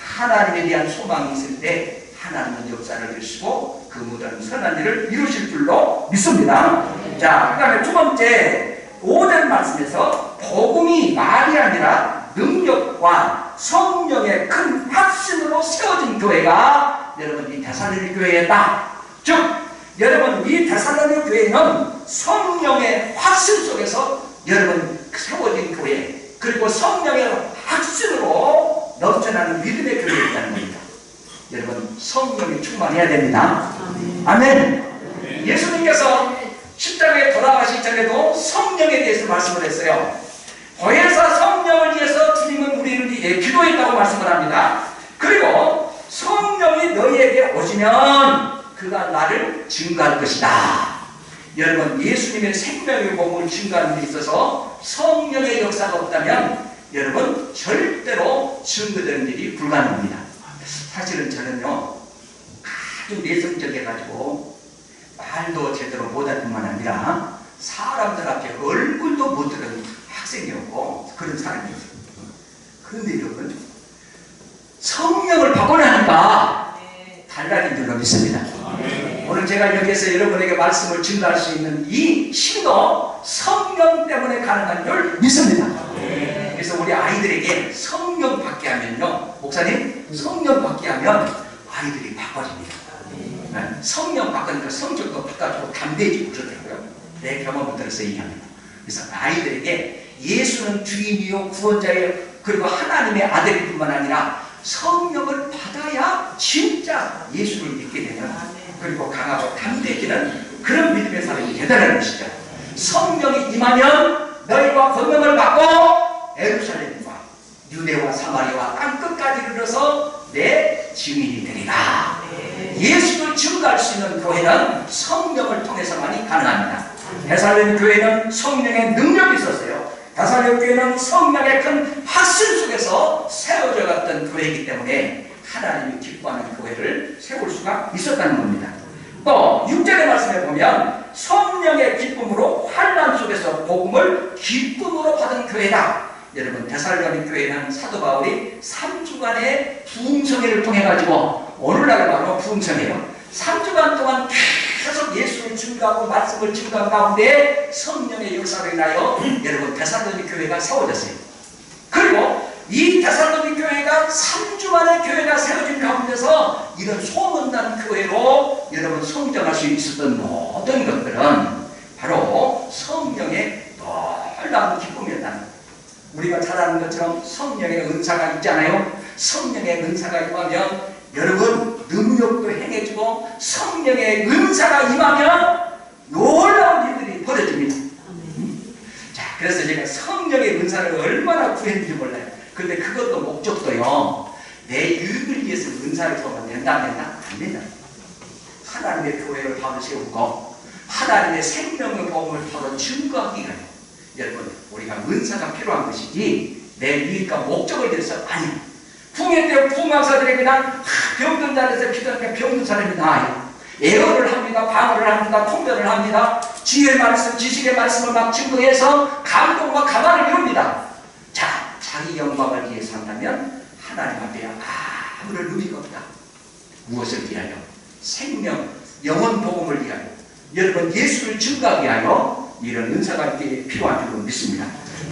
하나님에 대한 소망이 있을 때 하나님은 역사를 이루시고 그 모든 선한 일을 이루실 줄로 믿습니다. 자, 그 다음에 2번째 5절 말씀에서 복음이 말이 아니라 능력과 성령의 큰 확신으로 세워진 교회가 교회가 여러분 이 데살로니가 교회였다. 즉 여러분 이 데살로니가 교회는 성령의 확신 속에서 여러분 세워진 교회, 그리고 성령의 확신으로 넘쳐나는 믿음의 교회였다는 겁니다. 여러분 성령이 충만해야 됩니다. 아멘. 예수님께서 십자가에 돌아가시기 전에도 성령에 대해서 말씀을 했어요. 보혜사 성령을 위해서 주님은 우리를 위해 기도했다고 말씀을 합니다. 그리고 성령이 너희에게 오시면 그가 나를 증거할 것이다. 여러분 예수님의 생명의 몸을 증거하는 데 있어서 성령의 역사가 없다면 여러분 절대로 증거되는 일이 불가능합니다. 사실은 저는요 아주 내성적해가지고 말도 제대로 못할 뿐만 아니라 사람들 앞에 얼굴도 못 들은 학생이었고 그런 사람이었어요. 그런데 여러분 성령을 받고 나니까 달라진 줄로 믿습니다. 오늘 제가 여기에서 여러분에게 말씀을 증거할 수 있는 이 힘도 성령 때문에 가능한 줄 믿습니다. 그래서 우리 아이들에게 성령 받게 하면요, 목사님 성령 받게 하면 아이들이 바꿔집니다. 성령 바꾸니까 성적도 바꿔주고 담대해지고 그러더라고요. 내 경험을 들어서 얘기합니다. 그래서 아이들에게 예수는 주인이요 구원자예요, 그리고 하나님의 아들일 뿐만 아니라 성령을 받아야 진짜 예수를 믿게 되는, 그리고 강하고 담대해지는 그런 믿음의 사람이 되다는 것이죠. 성령이 임하면 너희가 권능을 받고 예루살렘과 유대와 사마리아와 땅끝까지 이르러서 내 증인이 되리라. 예수를 증거할 수 있는 교회는 성령을 통해서만이 가능합니다. 데살로니가 교회는 성령의 능력이 있었어요. 데살로니가 교회는 성령의 큰 확신 속에서 세워져 갔던 교회이기 때문에 하나님이 기뻐하는 교회를 세울 수가 있었다는 겁니다. 또 6절의 말씀에 보면 성령의 기쁨으로 환난 속에서 복음을 기쁨으로 받은 교회다. 여러분 데살로니가 교회는 사도 바울이 3주간의 부흥성회를 통해 가지고 오늘날 바로 부흥성회예요. 3주간 동안 계속 예수를 증거하고 말씀을 증거한 가운데 성령의 역사로 인하여 여러분 데살로니가 교회가 세워졌어요. 그리고 이 데살로니가 교회가 3주 만에 교회가 세워진 가운데서 이런 소문난 교회로 여러분 성장할 수 있었던 모든 것들은 바로 성령의 놀라운 기쁨이었다는 거예요. 우리가 잘 아는 것처럼 성령의 은사가 있잖아요. 성령의 은사가 임하면 여러분 능력도 행해지고 성령의 은사가 임하면 놀라운 일들이 벌어집니다. 자, 그래서 제가 성령의 은사를 얼마나 구했는지 몰라요. 근데 그것도 목적도요, 내 유익을 위해서 은사를 주면 된다 안 된다? 하나님의 교회를 바로 세우고 하나님의 생명의 복음을 바로 증거하기 위하여 여러분 우리가 은사가 필요한 것이지 내 유익과 목적을 위해서 아니에요. 부흥회 때 부흥왕사들이 그냥 병든 자리에서 기도하니까 병든 사람이 나아요. 예언을 합니다. 방언을 합니다. 통변을 합니다. 지혜의 말씀, 지식의 말씀을 막 증거해서 감동과 감화를 이룹니다. 자, 자기 영광을 위해서 한다면 하나님 앞에 아무런 의미가 없다. 무엇을 위하여? 생명, 영원 복음을 위하여 여러분 예수를 증거하기 위하여 이런 은사가 필요한 줄로 믿습니다.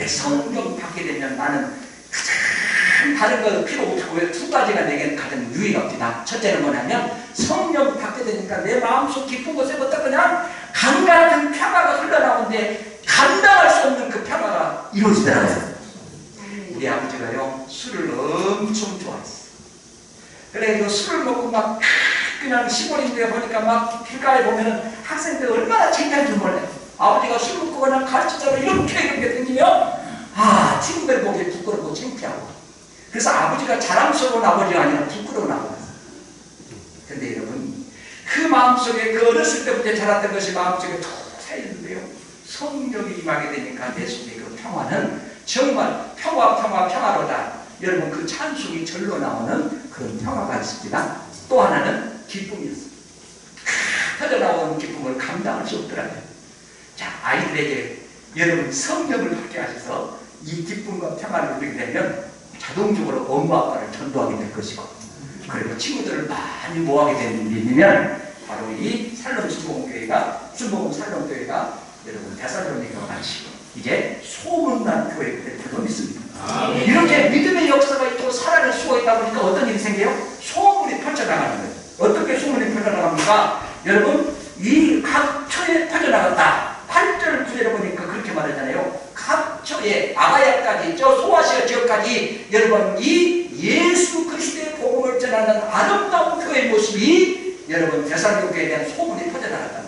성령 받게 되면 나는 가장 다른 거 필요 없고 두 가지가 내게는 가장 유의합니다. 첫째는 뭐냐면 성령 받게 되니까 내 마음속 깊은 곳에부터 그냥 강 같은 평화가 흘러나오는데 감당할 수 없는 그 평화가 이루어지더라고요. 우리 아버지가요 술을 엄청 좋아했어요. 그래서 술을 먹고 막 그냥 시골인데 보니까 막 길가에 보면은 학생들 얼마나 창피한지 몰라요. 아버지가 술 먹고 그냥 가르치자고 이렇게 댕기면 친구들 보기에 부끄럽고 창피하고. 그래서 아버지가 자랑스러운 아버지가 아니라 부끄러운 아버지. 근데 여러분 그 마음속에 그 어렸을 때부터 자랐던 것이 마음속에 톡 새있는데요. 성령이 임하게 되니까 내 속에 그 평화는 정말 평화로다. 여러분 그 찬송이 절로 나오는 그런 평화가 있습니다. 또 하나는 기쁨이었어요. 터져나오는 기쁨을 감당할 수 없더라고요. 자, 아이들에게 여러분 성령을 받게 하셔서 이 기쁨과 평화를 누리게 되면 자동적으로 엄마 아빠를 전도하게 될 것이고, 그리고 친구들을 많이 모아게 되는 일이면 바로 이 살롬 순복음교회가 순복음 살롬교회가 여러분 데살로니가 같이 이제 소문난 교회가 될 줄로 믿습니다. 이렇게 믿음의 역사가 있고 살아낼 수가 있다 보니까 어떤 일이 생겨요? 소문이 펼쳐나가는 거예요. 보니까 여러분 이 각처에 퍼져나갔다. 8절 9절에 보니까 그렇게 말하잖아요. 각처에 아가야까지 저 소아시아 지역까지 여러분 이 예수 그리스도의 복음을 전하는 아름다운 교회의 모습이 여러분 데살로니가 교회에 대한 소문이 퍼져나갔다.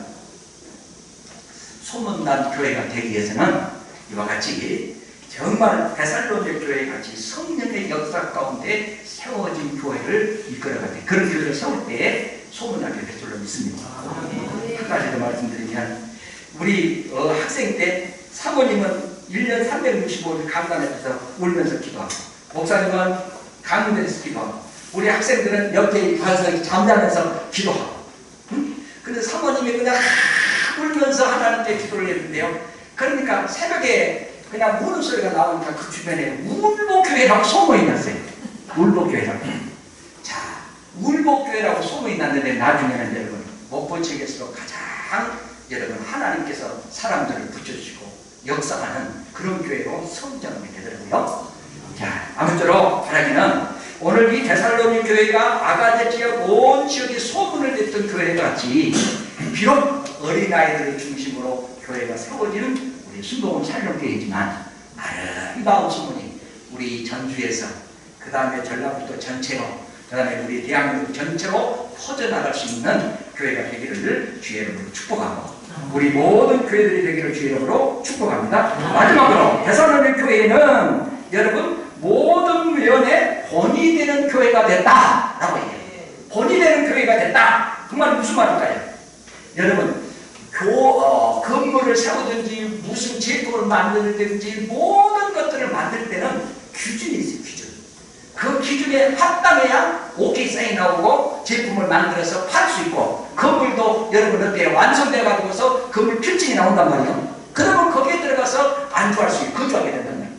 소문난 교회가 되기 위해서는 이와 같이 정말 데살로니가 교회 같이 성령의 역사 가운데 세워진 교회를 이끌어갈 때 그런 교회를 세울 때 소문나게 될 줄로 믿습니다. 한 가지 더 말씀드리면 우리 학생 때 사모님은 1년 365일 강단에서 울면서 기도하고 목사님은 강문에서 기도하고 우리 학생들은 옆에 가서 잠자면서 기도하고 근데 사모님이 그냥 울면서 하나님께 기도를 했는데요. 그러니까 새벽에 그냥 우는 소리가 나오니까 그 주변에 울보교회라고 소문이 났어요. 울보교회라고. 자, 울보교회라고 소문이 났는데 나중에는 여러분 목포지역에서 가장 여러분 하나님께서 사람들을 붙여주시고 역사하는 그런 교회로 성장하게 되더라고요. 자, 아무쪼록 바라기는 오늘 이 데살로니가 교회가 아가야 지역 온 지역에 소문을 냈던 교회와 같이 비록 어린아이들을 중심으로 교회가 세워지는 우리 순복음 살림교회이지만 아름다운 소문이 우리 전주에서 그 다음에 전라북도 전체로 그 다음에 우리 대한민국 전체로 퍼져나갈 수 있는 교회가 되기를 주의 이름으로 축복하고 우리 모든 교회들이 되기를 주의 이름으로 축복합니다. 마지막으로 데살로니가 교회는 여러분 모든 면에 본이 되는 교회가 됐다라고 얘기해요. 본이 되는 교회가 됐다. 그 말은 무슨 말일까요? 여러분 건물을 세우든지 무슨 제품을 만들든지 모든 것들을 만들 때는 기준이 있어요. 기준. 그 기준에 합당해야 오케이 사인 나오고 제품을 만들어서 팔 수 있고 건물도 여러분 어때요? 완성돼 가지고서 건물 필증이 나온단 말이에요. 그러면 거기에 들어가서 안주할 수 있고 거주하게 된단 말이에요.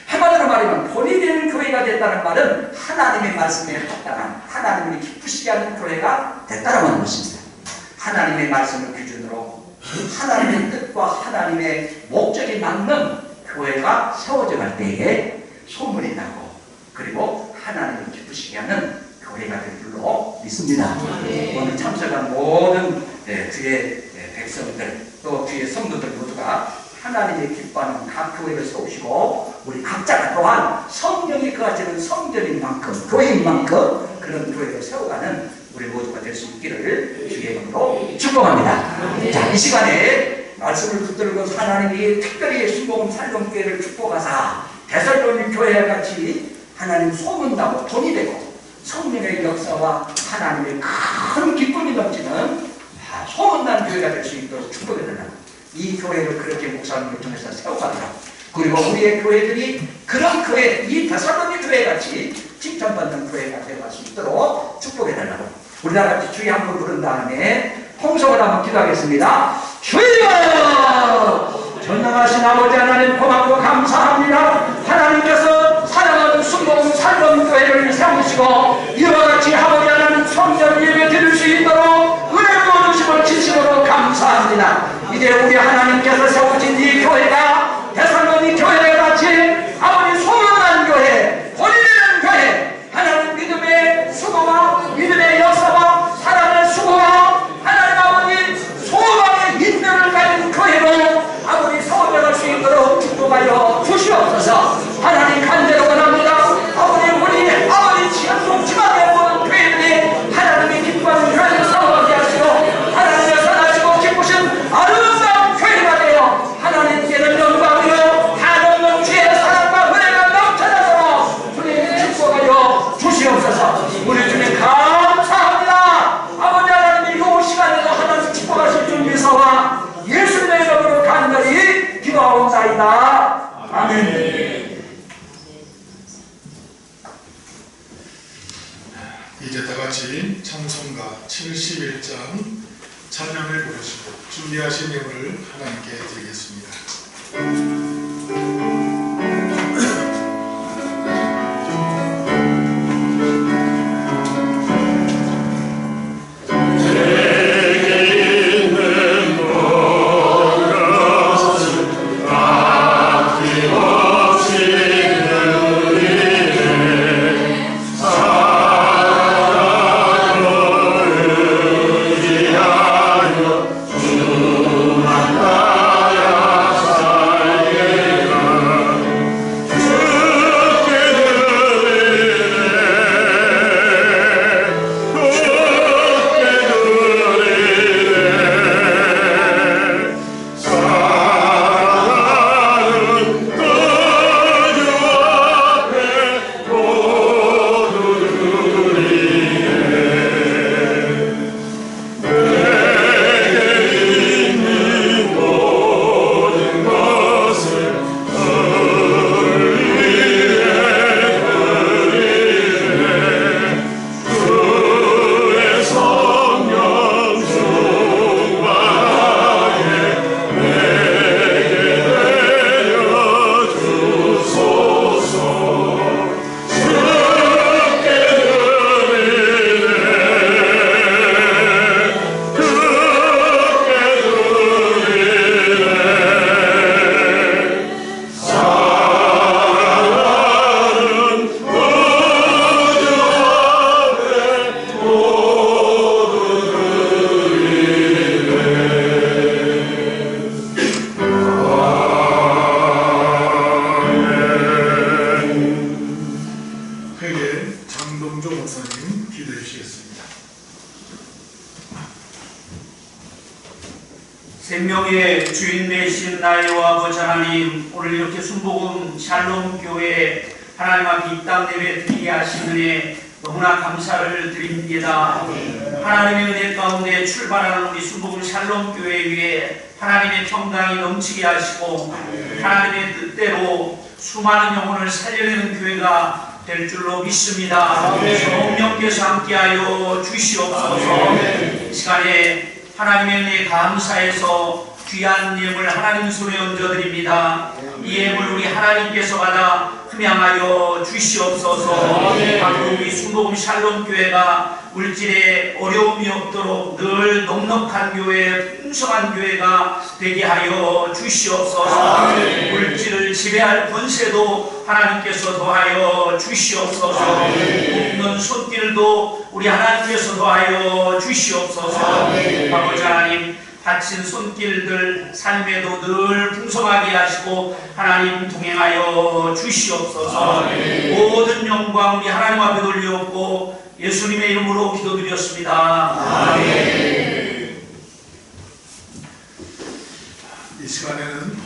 한마디로 말하면 본이 되는 교회가 됐다는 말은 하나님의 말씀에 합당한 하나님을 기쁘시게 하는 교회가 됐다는 것입니다. 하나님의 말씀을 기준으로 하나님의 뜻과 하나님의 목적에 맞는 교회가 세워져 갈 때에 소문이 나고 그리고 하나님을 기쁘시게 하는 교회가 될 줄로 믿습니다. 오늘 참석한 모든 주의 백성들 또 주의 성도들 모두가 하나님의 기뻐하는 각 교회를 세우시고 우리 각자가 또한 성령이 거하시는 성전인 만큼 교회인 만큼 그런 교회를 세워가는 우리 모두가 될 수 있기를 주의 이름으로 축복합니다. 자, 이 시간에 말씀을 붙들고 하나님이 특별히 순복음 살림교회를 축복하사 데살로니가 교회와 같이 하나님 소문나고 돈이 되고 성령의 역사와 하나님의 큰 기쁨이 넘치는 소문난 교회가 될 수 있도록 축복해달라고 이 교회를 그렇게 목사님을 통해서 세워가더라고 그리고 우리의 교회들이 그런 교회 이 데살로니가 교회 같이 칭찬받는 교회가 되어갈 수 있도록 축복해달라고 우리 다 같이 주여 한번 부른 다음에 통성을 한번 기도하겠습니다. 주여! 전능하신 아버지 하나님 고맙고 감사합니다. 하나님께서 사랑하는 순복음 살림교회를 세우시고 이와 같이 아버지 하나님 성전 예배 드릴 수 있도록 은혜로 주심을 진심으로 감사합니다. 이제 우리 하나님께서 세우신 이 교회가 데살로니가 교회 같이 아버지 소문난 교회 본인의 교회 하나님 믿음의 수고와 믿음의 역사와 사랑의 수고와 하나님 아버지 소망의 인내를 가진 교회로 아버지 세워져갈 수 있도록 축복하여 주시옵소서. 하나님 간절히 원합니다. 아버지 우리 아버지 지역동 지방에 모든 교회들이 하나님의 기뻐하는 교회를 세워가게 하시고 하나님의 선하시고 기쁘신 아름다운 교회가 되어 하나님께는 영광이요 한없는 주의 사랑과 은혜가 넘쳐나도록 주님 축복하여 주시옵소서. 우리 주님 감사합니다. 아버지 하나님 이 시간에도 하나님 축복하실 줄 믿사와 예수님의 이름으로 간절히 기도하옵나이다. 아멘.
이제 다같이 찬송가 71장 찬양을 부르시고 준비하신 예물을 하나님께 드리겠습니다.
생명의 주인 되신 나의 아버지 하나님, 오늘 이렇게 순복음 샬롬 교회 하나님 앞에 입당 예배 드리게 하신 은혜 너무나 감사를 드립니다. 하나님의 은혜 가운데 출발하는 우리 순복음 샬롬 교회 위에 하나님의 평강이 넘치게 하시고 하나님의 뜻대로 수많은 영혼을 살려내는 교회가 될 줄로 믿습니다. 성령께서 함께하여 주시옵소서. 이 시간에 하나님의 은혜에 감사해서 귀한 예물 하나님 손에 얹어드립니다. 이 예물 우리 하나님께서 받아 흠양하여 주시옵소서. 앞으로 우리 순복음 샬롬 교회가 물질에 어려움이 없도록 늘 넉넉한 교회, 풍성한 교회가 되게 하여 주시옵소서. 물질을 지배할 권세도 하나님께서 더하여 주시옵소서. 돕는 손길도 우리 하나님께서 더하여 주시옵소서. 아버지 하나님, 바친 손길들 삶에도 늘 풍성하게 하시고 하나님 동행하여 주시옵소서. 모든 영광 우리 하나님 앞에 돌려옵고 예수님의 이름으로 기도드렸습니다.
이 시간에는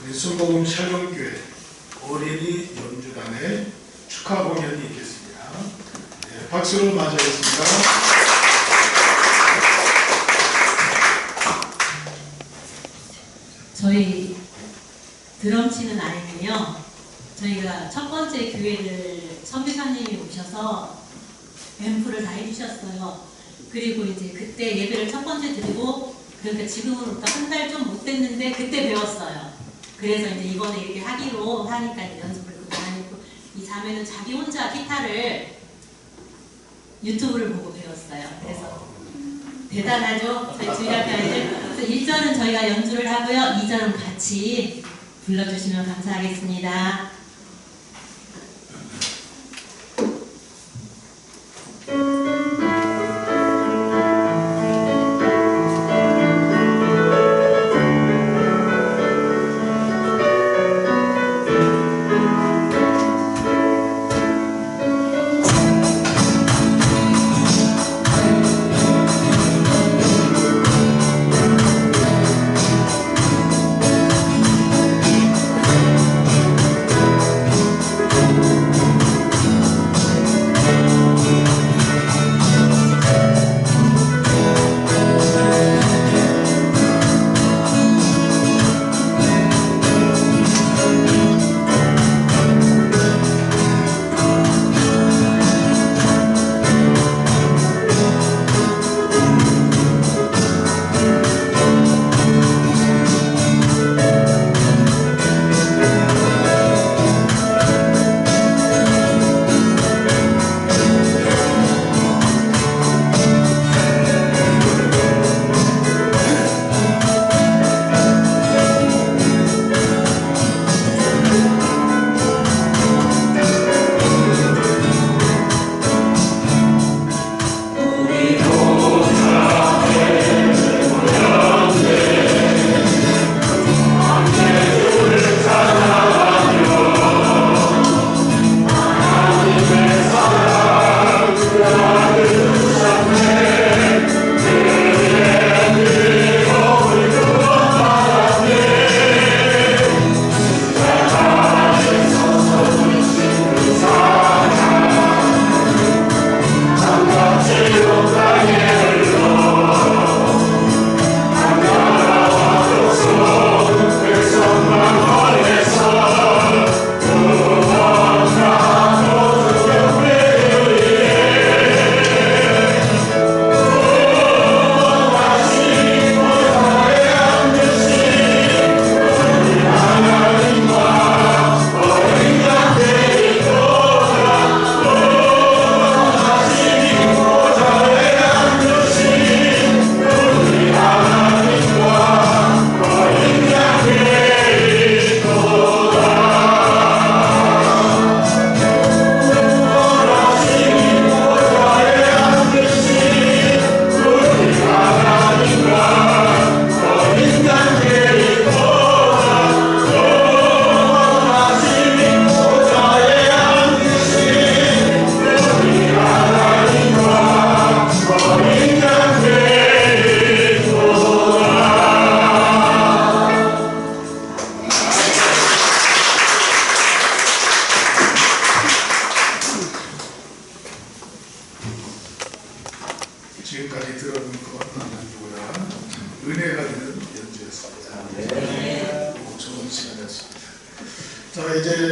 우리 순복음 샬롬교회 어린이 연주단의 축하 공연이 있겠습니다. 네, 박수로 맞이하겠습니다.
저희 드럼 치는 아이는요, 저희가 첫 번째 교회를 선교사님이 오셔서 앰프를 다 해주셨어요. 그리고 이제 그때 예배를 첫 번째 드리고, 그러니까 지금으로부터 한 달 좀 못 됐는데 그때 배웠어요. 그래서 이제 이번에 이렇게 하기로 하니까 이제 연습을 많이 했고, 이 자매는 자기 혼자 기타를 유튜브를 보고 배웠어요. 그래서 대단하죠? 저희 주일학교 아이들. 그래서 1절은 저희가 연주를 하고요. 2절은 같이 불러주시면 감사하겠습니다.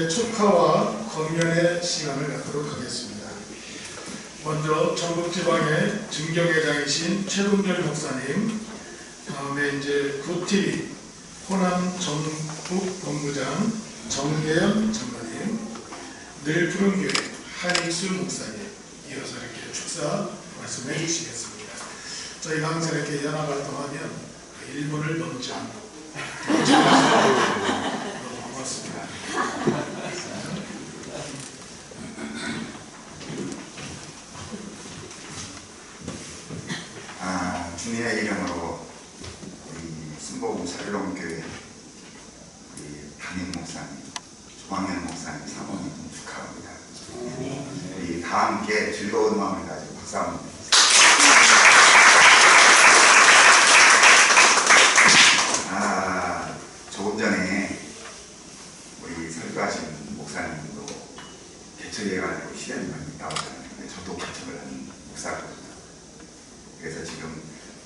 이제 축하와 권면의 시간을 갖도록 하겠습니다. 먼저 전북지방의 증경회장이신 최동열 목사님, 다음에 이제 구TV 호남 전북 본부장 정계현 장로님, 늘푸른교회 한익수 목사님, 이어서 이렇게 축사 말씀해 주시겠습니다. 저희가 항상 이렇게 연합 활동하면 1분을 넘지 않고 너무 고맙습니다.
주님의 이름으로 우리 순복음 샬롬교회 우리 담임 목사님, 조광현 목사님, 사모님 축하합니다. 우리 다 함께 즐거운 마음을 가지고 박수 한번 드리겠습니다. 조금 전에 우리 설교하신 목사님도 개척해가지고 시대님이 나오잖아요. 근데 저도 개척을 한 목사거든요. 그래서 지금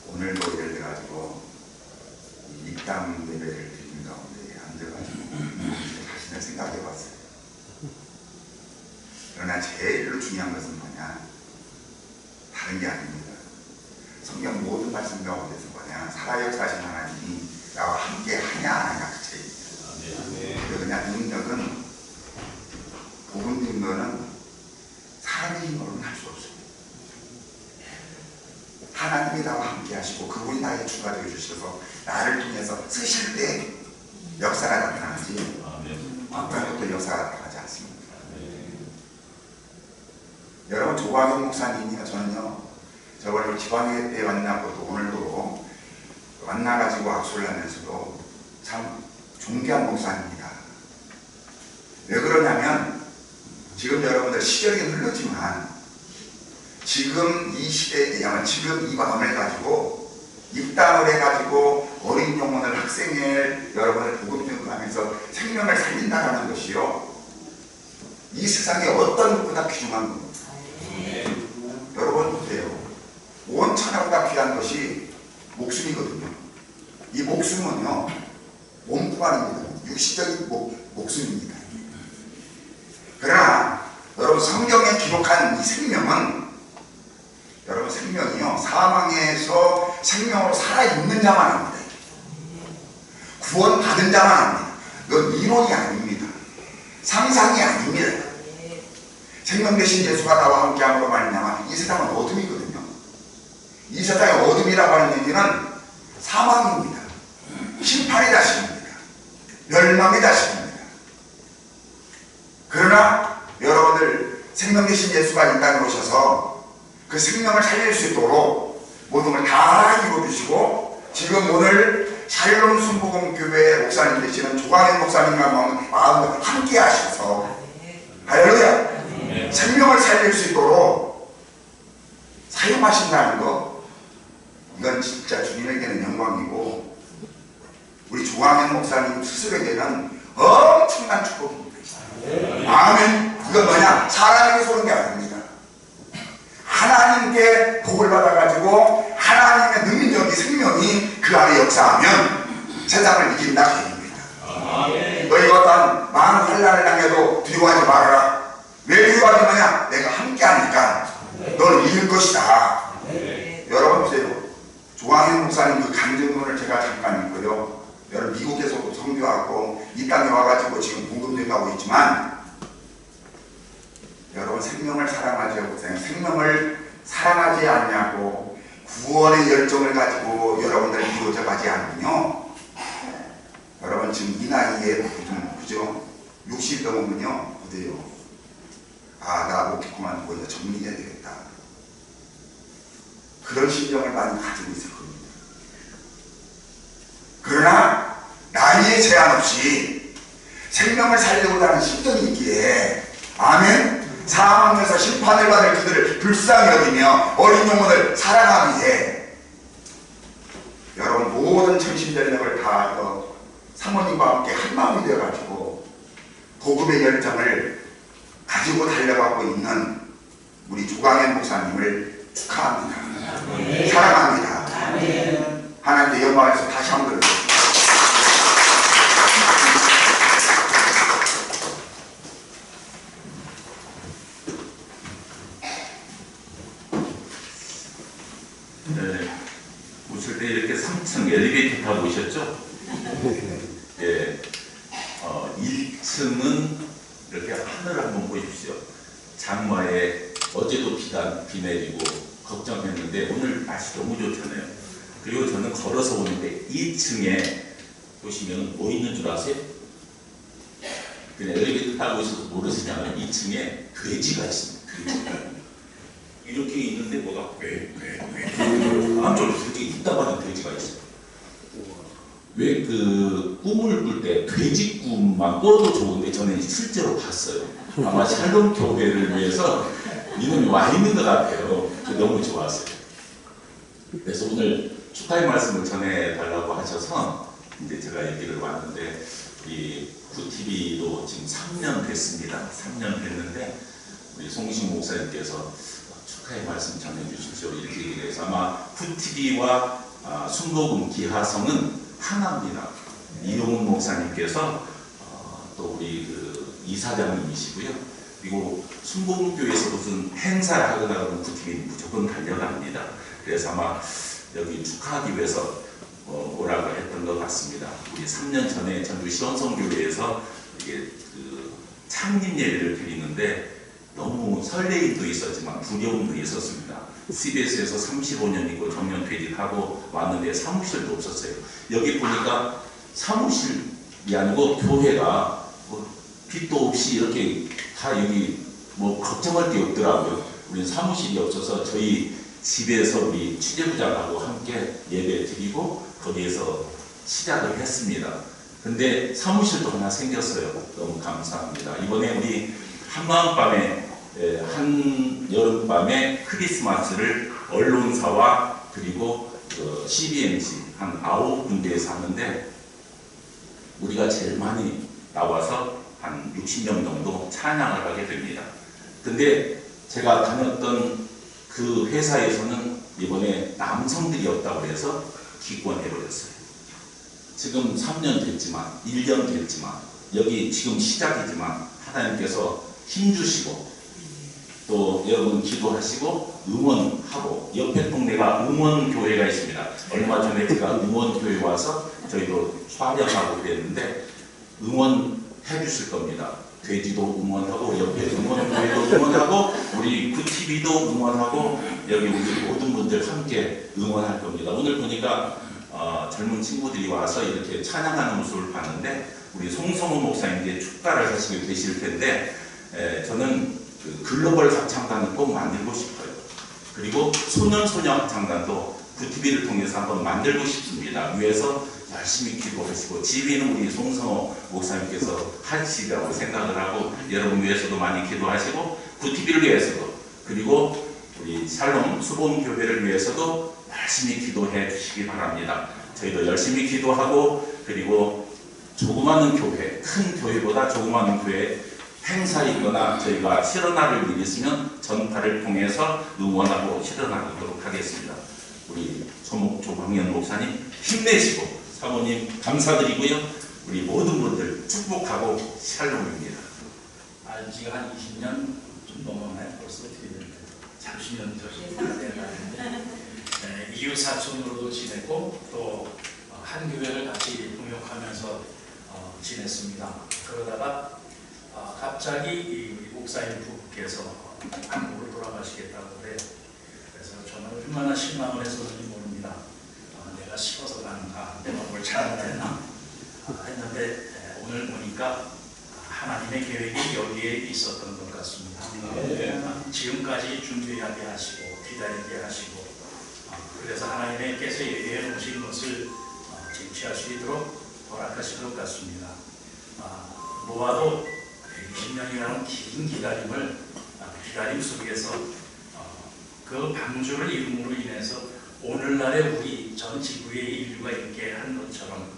오늘도 예를 들어가지고 입당 예배를 드리는 가운데 앉아가지고 자신을 생각해봤어요. 그러나 제일 중요한 것은 뭐냐? 다른 게 아닙니다. 성경 모든 말씀 가운데서 뭐냐? 살아 역사하신 하나님이 나와 함께 하냐 안 하냐 그 차이입니다. 그러냐 능력은 복음 증거는 사람의 힘으로는 할 수 없어요. 하나님이 나와 함께 하시고 그분이 나에게 추가되어 주셔서 나를 통해서 쓰실 때 역사가 나타나지 어떤 것도 역사가 나타나지 않습니다. 여러분 조광현 목사님이요, 저는요 저번에 지방회 때 만나고도 오늘도 만나가지고 악수를 하면서도 참 존귀한 목사님입니다. 왜 그러냐면 지금 여러분들 시절이 흐르지만 지금 이 시대에 대한 지금 이 마음을 가지고 입당을 해가지고 어린 영혼을 학생을 여러분을 복음 전하면서 생명을 살린다는 것이요 이 세상에 어떤 것보다 귀중한 겁니다. 여러분 보세요. 온 천하보다 귀한 것이 목숨이거든요. 이 목숨은요 몸뿐 아닙니다. 육신적인 목숨입니다. 그러나 여러분 성경에 기록한 이 생명은 여러분 생명이요 사망에서 생명으로 살아있는 자만 합니다. 구원 받은 자만 합니다. 이건 이론이 아닙니다. 상상이 아닙니다. 생명 되신 예수가 나와 함께 함으로 말미암아 이 세상은 어둠이거든요. 이 세상의 어둠이라고 하는 얘기는 사망입니다. 심판이다 싶습니다. 멸망이다 싶습니다. 그러나 여러분들 생명 되신 예수가 이 땅에 오셔서 그 생명을 살릴 수 있도록 모든 걸 다 이루어주시고 지금 오늘 샬롬 순복음 교회 목사님 되시는 조광현 목사님과 마음을 함께 하셔서 할렐루야 생명을 살릴 수 있도록 사용하신다는 거 이건 진짜 주님에게는 영광이고 우리 조광현 목사님 스스로에게는 엄청난 축복입니다. 아멘. 이건 뭐냐? 사람에게서 오는 게 아닙니다. 하나님께 복을 받아가지고 하나님의 능력이 생명이 그 안에 역사하면 세상을 이긴다 그 얘기입니다. 너희가 어떤 많은 환난을 당해도 두려워하지 말아라. 왜 두려워하지 마냐? 내가 함께 하니까 너를 이길 것이다. 여러분 보세요. 조광현 목사님 그 간증문을 제가 잠깐 읽고요. 여러분 미국에서도 선교하고 이 땅에 와가지고 지금 공급되고 있지만 여러분 생명을 사랑하지 않고 생명을 사랑하지 않냐고 구원의 열정을 가지고 여러분들 이루어져 가지 않으면요 여러분 지금 이 나이에 그죠? 60 넘으면요 어때요? 아 나 목표 그만두고 이제 정리해야 되겠다 그런 심정을 많이 가지고 있을 겁니다. 그러나 나이에 제한 없이 생명을 살려고 하는 심정이 있기에 아멘. 사망에서 심판을 받을 그들을 불쌍히 여기며 어린 영혼을 사랑하기에 여러분 모든 전심전력을 다해서 사모님과 함께 한마음이 되어가지고 복음의 열정을 가지고 달려가고 있는 우리 조광현 목사님을 축하합니다. 사랑합니다. 하나님의 영광에서 다시 한번 들어주십시오.
3층 엘리베이터 타고 오셨죠? 예, 1층은 이렇게 하늘을 한번 보십시오. 장마에 어제도 비 내리고 걱정했는데 오늘 날씨 너무 좋잖아요. 그리고 저는 걸어서 오는데 2층에 보시면 뭐 있는 줄 아세요? 그냥 엘리베이터 타고 있어서 모르시잖아요. 2층에 돼지가 있습니다. 돼지가. 이렇게 있는데 뭐가 안쪽으로 돼지가 있다마는 돼지가 있어요. 왜 그 꿈을 꿀 때 돼지 꿈만 꿔도 좋은데 저는 실제로 봤어요. 아마 샬롬 교회를 위해서 이놈이 와 있는 것 같아요. 너무 좋았어요. 그래서 오늘 축하의 말씀을 전해달라고 하셔서 이제 제가 여기를 왔는데 우리 구TV도 지금 3년 됐습니다. 3년 됐는데 우리 송신 목사님께서 축하의 말씀 전해주십시오 이렇게 얘기해서 아마 구TV와 순복음 기하성은 하나입니다. 이동훈 목사님께서 또 우리 그 이사장님이시고요. 그리고 순복음교회에서 무슨 행사를 하거나 그러면 구TV는 무조건 달려갑니다. 그래서 아마 여기 축하하기 위해서 오라고 했던 것 같습니다. 우리 3년 전에 전주 시원성교회에서 이게 그 창립 예배를 드리는데 너무 설레임도 있었지만 두려움도 있었습니다. CBS에서 35년이고 정년 퇴직하고 왔는데 사무실도 없었어요. 여기 보니까 사무실이 아니고 교회가 뭐 빛도 없이 이렇게 다 여기 뭐 걱정할 게 없더라고요. 우리는 사무실이 없어서 저희 집에서 우리 취재부장하고 함께 예배 드리고 거기에서 시작을 했습니다. 근데 사무실도 하나 생겼어요. 너무 감사합니다. 이번에 우리 한마음밤에 한여름밤에 크리스마스를 언론사와 그리고 CBMC 한 9군데에서 하는데 우리가 제일 많이 나와서 한 60명 정도 찬양을 하게 됩니다. 근데 제가 다녔던 그 회사에서는 이번에 남성들이 없다고 해서 기권해버렸어요. 지금 3년 됐지만 1년 됐지만 여기 지금 시작이지만 하나님께서 힘주시고 또 여러분 기도하시고 응원하고 옆에 동네가 응원교회가 있습니다. 얼마 전에 제가 응원교회 와서 저희도 촬영하고 그랬는데 응원해 주실 겁니다. 돼지도 응원하고 옆에 응원교회도 응원하고 우리 구TV도 응원하고 여기 우리 모든 분들 함께 응원할 겁니다. 오늘 보니까 젊은 친구들이 와서 이렇게 찬양하는 모습을 봤는데 우리 송성호 목사님께 축가를 하시고 계실 텐데 저는 그 글로벌 합창단을 꼭 만들고 싶어요. 그리고 소년소녀 합창단도 구TV를 통해서 한번 만들고 싶습니다. 위에서 열심히 기도하시고 지휘는 우리 송성호 목사님께서 하시리라고 생각을 하고 여러분 위해서도 많이 기도하시고 구TV를 위해서도 그리고 우리 샬롬 수봉교회를 위해서도 열심히 기도해 주시기 바랍니다. 저희도 열심히 기도하고 그리고 조그마한 교회, 큰 교회보다 조그마한 교회 행사 있거나 저희가 실현할 일이 있으면 전파를 통해서 응원하고 실현하도록 하겠습니다. 우리 조광현 목사님 힘내시고 사모님 감사드리고요. 우리 모든 분들 축복하고 샬롬입니다.
지가 한 20년 좀 넘었나요? 벌써 어떻게 됩니까? 30년 되었는데 이웃 사촌으로도 지내고 또 한 교회를 같이 동역하면서 지냈습니다. 그러다가 갑자기 이 목사님 부부께서 한국으로 돌아가시겠다고 그래요. 그래서 저는 얼마나 실망을 했었는지 모릅니다. 내가 식어서 가는가, 내가 뭘 잘못했나 했는데 오늘 보니까 하나님의 계획이 여기에 있었던 것 같습니다. 지금까지 준비하게 하시고 기다리게 하시고 그래서 하나님께서 예비해 놓으신 것을 쟁취할 수 있도록 허락하신 것 같습니다. 모아도 120년이라는 긴 기다림 속에서 그 방주를 이룸으로 인해서 오늘날의 우리 전 지구의 인류가 있게 한 것처럼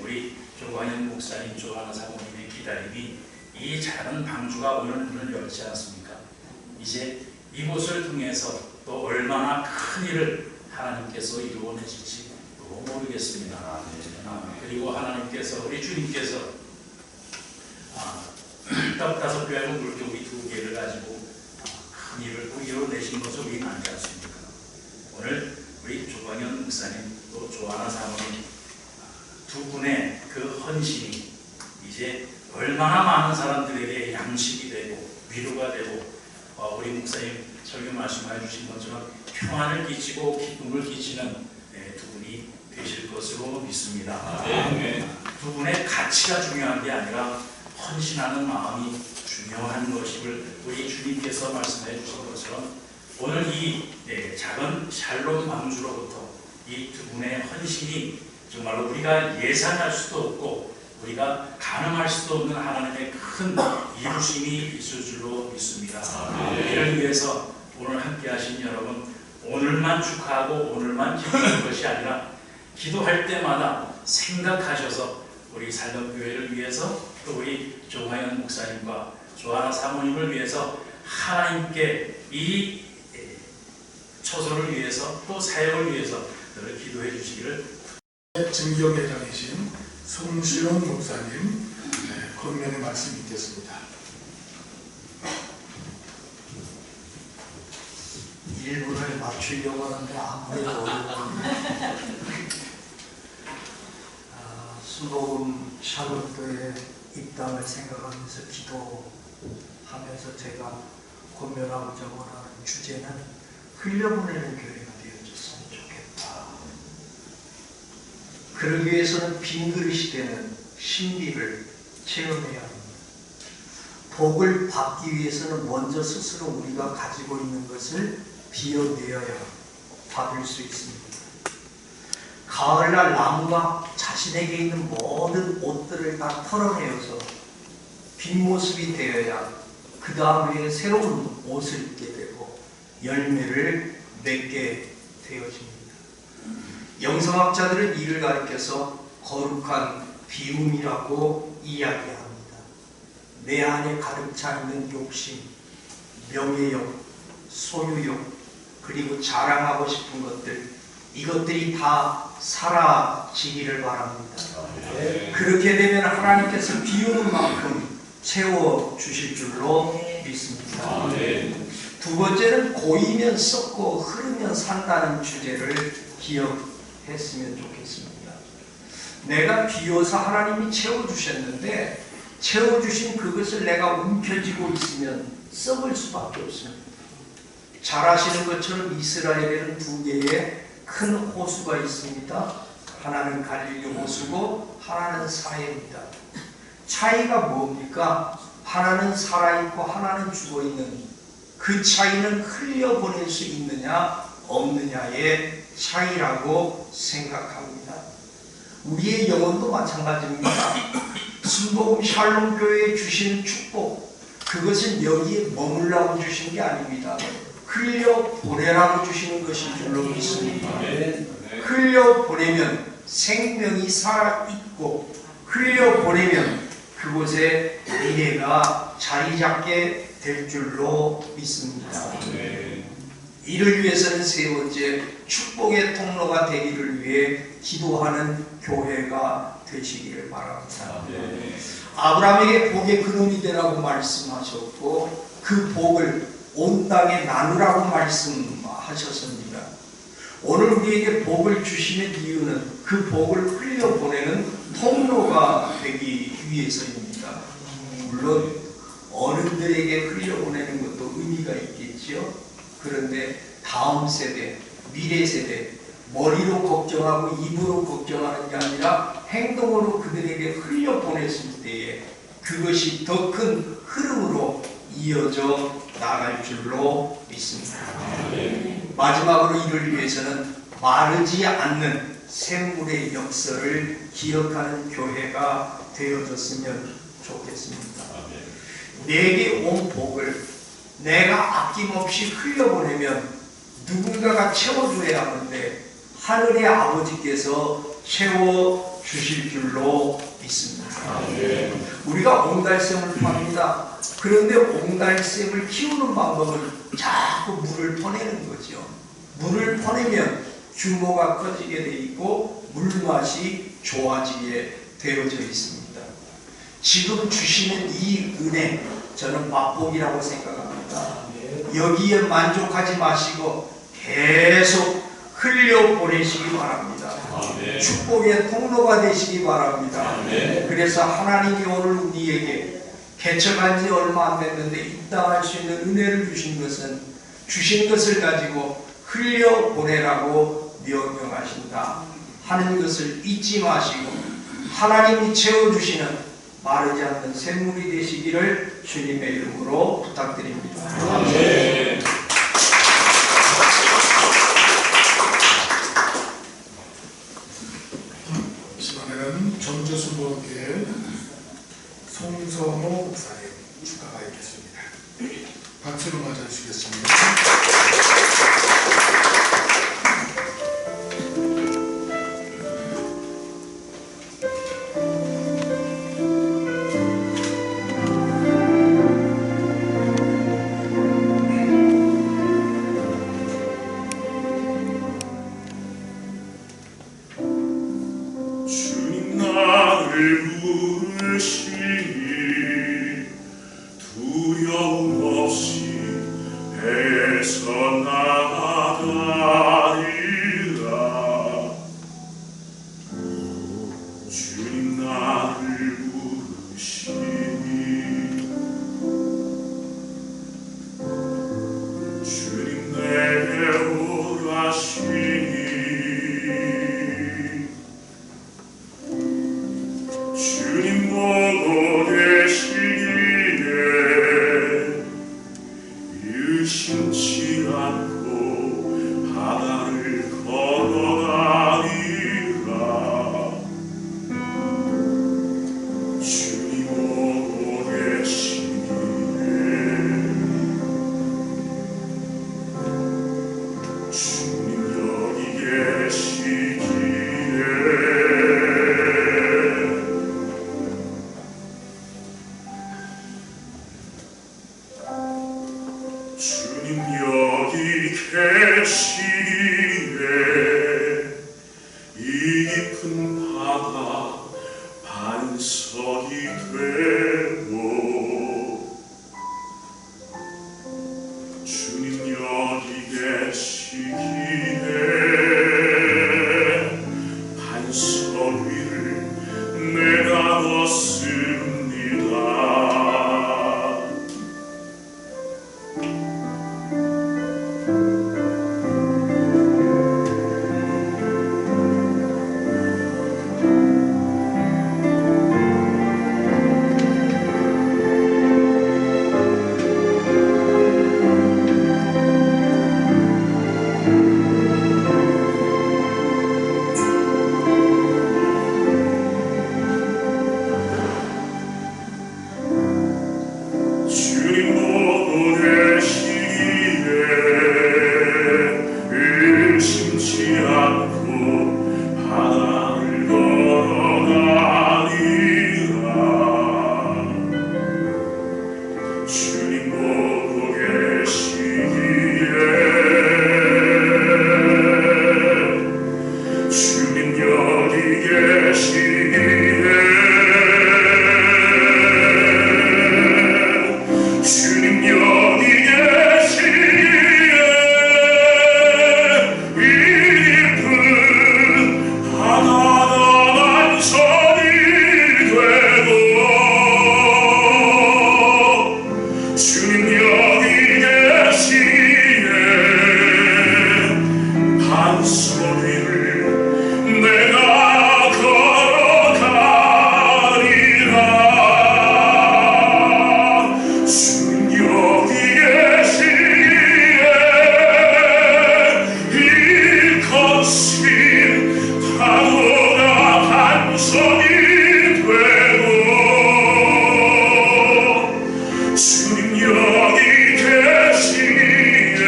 우리 조광현 목사님, 조하나 사모님의 기다림이 이 작은 방주가 오늘 문을 열지 않습니까? 이제 이곳을 통해서 또 얼마나 큰 일을 하나님께서 이루어내실지 또 모르겠습니다. 그리고 하나님께서 우리 주님께서 떡 5개하고 물고기 2개를 가지고 큰 일을 또 이루어내신 것을 우리는 알지 않습니까? 오늘 우리 조광현 목사님 또 조하나 사모님 두 분의 그 헌신이 이제 얼마나 많은 사람들에게 양식이 되고 위로가 되고 우리 목사님 설교 말씀해 주신 것처럼 평안을 끼치고 기쁨을 끼치는 두 분이 되실 것으로 믿습니다. 두 분의 가치가 중요한 게 아니라 헌신하는 마음이 중요한 것임을 우리 주님께서 말씀해 주신 것처럼 오늘 이 작은 샬롬 방주로부터 이 두 분의 헌신이 정말로 우리가 예상할 수도 없고 우리가 가늠할 수도 없는 하나님의 큰 이루심이 있을 줄로 믿습니다. 이를 위해서 오늘 함께 하신 여러분, 오늘만 축하하고 오늘만 기도하는 것이 아니라 기도할 때마다 생각하셔서 우리 살림교회를 위해서 또 우리 조광현 목사님과 조하나 사모님을 위해서 하나님께 이 처소를 위해서 또 사역을 위해서 늘 기도해 주시기를.
증경회장이신 송시용 목사님 권면의 말씀이 있겠습니다.
일부를 맞추려고 하는데 아무래도 어려워요. 순복음 샬롬교회 입당을 생각하면서 기도하면서 제가 권면하고자 원하는 주제는 흘려보내는 교회가 되어줬으면 좋겠다. 그러기 위해서는 빈 그릇이 되는 신비를 체험해야 합니다. 복을 받기 위해서는 먼저 스스로 우리가 가지고 있는 것을 비워내어야 받을 수 있습니다. 가을날 나무가 자신에게 있는 모든 옷들을 다 털어내어서 빈 모습이 되어야 그 다음에 새로운 옷을 입게 되고 열매를 맺게 되어집니다. 영성학자들은 이를 가리켜서 거룩한 비움이라고 이야기합니다. 내 안에 가득 차 있는 욕심, 명예욕, 소유욕, 그리고 자랑하고 싶은 것들, 이것들이 다 사라지기를 바랍니다. 그렇게 되면 하나님께서 비우는 만큼 채워주실 줄로 믿습니다. 두 번째는 고이면 썩고 흐르면 산다는 주제를 기억했으면 좋겠습니다. 내가 비워서 하나님이 채워주셨는데 채워주신 그것을 내가 움켜쥐고 있으면 썩을 수밖에 없습니다. 잘 아시는 것처럼 이스라엘에는 두 개의 큰 호수가 있습니다. 하나는 갈릴리 호수고 하나는 사해입니다. 차이가 뭡니까? 하나는 살아있고 하나는 죽어있는 그 차이는 흘려보낼 수 있느냐 없느냐의 차이라고 생각합니다. 우리의 영혼도 마찬가지입니다. 순복음 샬롬 교회에 주시는 축복, 그것은 여기에 머물라고 주신 게 아닙니다. 흘려보내라고 주시는 것인 줄로 믿습니다. 흘려보내면 생명이 살아있고 흘려보내면 그곳에 미래가 자리잡게 될 줄로 믿습니다. 이를 위해서는 세 번째, 축복의 통로가 되기를 위해 기도하는 교회가 되시기를 바랍니다. 아브라함에게 복의 근원이 되라고 말씀하셨고 그 복을 온 땅에 나누라고 말씀하셨습니다. 오늘 우리에게 복을 주시는 이유는 그 복을 흘려보내는 통로가 되기 위해서입니다. 물론 어른들에게 흘려보내는 것도 의미가 있겠지요. 그런데 다음 세대, 미래 세대, 머리로 걱정하고 입으로 걱정하는 게 아니라 행동으로 그들에게 흘려보냈을 때에 그것이 더 큰 흐름으로 이어져 나갈 줄로 믿습니다. 마지막으로 이를 위해서는 마르지 않는 샘물의 역사를 기억하는 교회가 되어졌으면 좋겠습니다. 내게 온 복을 내가 아낌없이 흘려보내면 누군가가 채워줘야 하는데 하늘의 아버지께서 채워주실 줄로 믿습니다. 우리가 옹달샘을 팝니다. 그런데 옹달샘을 키우는 방법은 자꾸 물을 퍼내는 거죠. 물을 퍼내면 규모가 커지게 돼 있고 물맛이 좋아지게 되어져 있습니다. 지금 주시는 이 은혜, 저는 맛복이라고 생각합니다. 여기에 만족하지 마시고 계속 흘려보내시기 바랍니다. 축복의 통로가 되시기 바랍니다. 그래서 하나님이 오늘 우리에게 개척한 지 얼마 안 됐는데 입당할 수 있는 은혜를 주신 것을 가지고 흘려보내라고 명령하신다 하는 것을 잊지 마시고 하나님이 채워주시는 마르지 않는 샘물이 되시기를 주님의 이름으로 부탁드립니다.
이번에는 전주순복음교회 송성호 목사님 축가가 있겠습니다. 박수로 맞아주시겠습니다.
주님 나를 부르시니 두려움 없이 배에서 나가리라. 주님 나를 부르시니 주님 내게 오라시니 주님 보고 계시기에 의심치 않고 바다를 걸어가리라. 주님 보고 계시기에 주님 여기 계시기에 주님 여기 계시기에 이 깊은 바다 반석이 되고 주님 여기 계시기에 반석 위를 내가 걷습니다. 주님 보고 계시기에 의심치 않고 바다를 걸어가리라. 주님 보고 계시기에 주님 여기 계시기에 주님 여기 계시기에 이 깊은 바다가 반석이 되고 주님 여기 계시기에 반석 위를 내가 걸어가리라. 주님 여기 계시기에 이 거친 파도가 반석이 되고 주님 여기 계시기에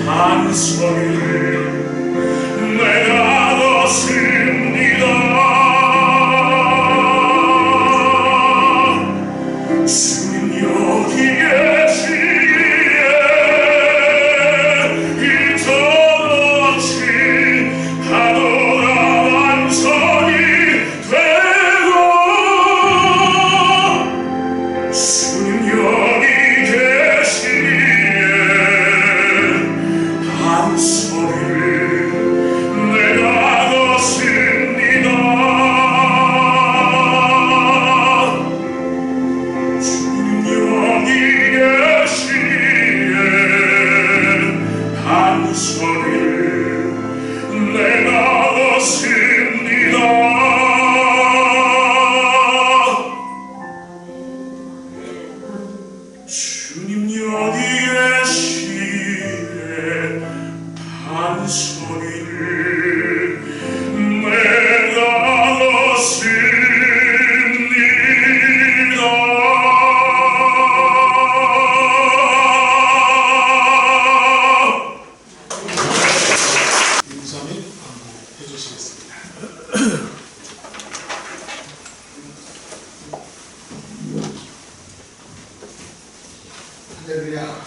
반석 위를 내가 걷습니다. 주님 여기 계시기에 이 거친 파도가 반석이 되고 주님 주님 여기 계시네 한소리를 내가 넣습니다.
인사및 안무해 주시겠습니다.
할렐루야.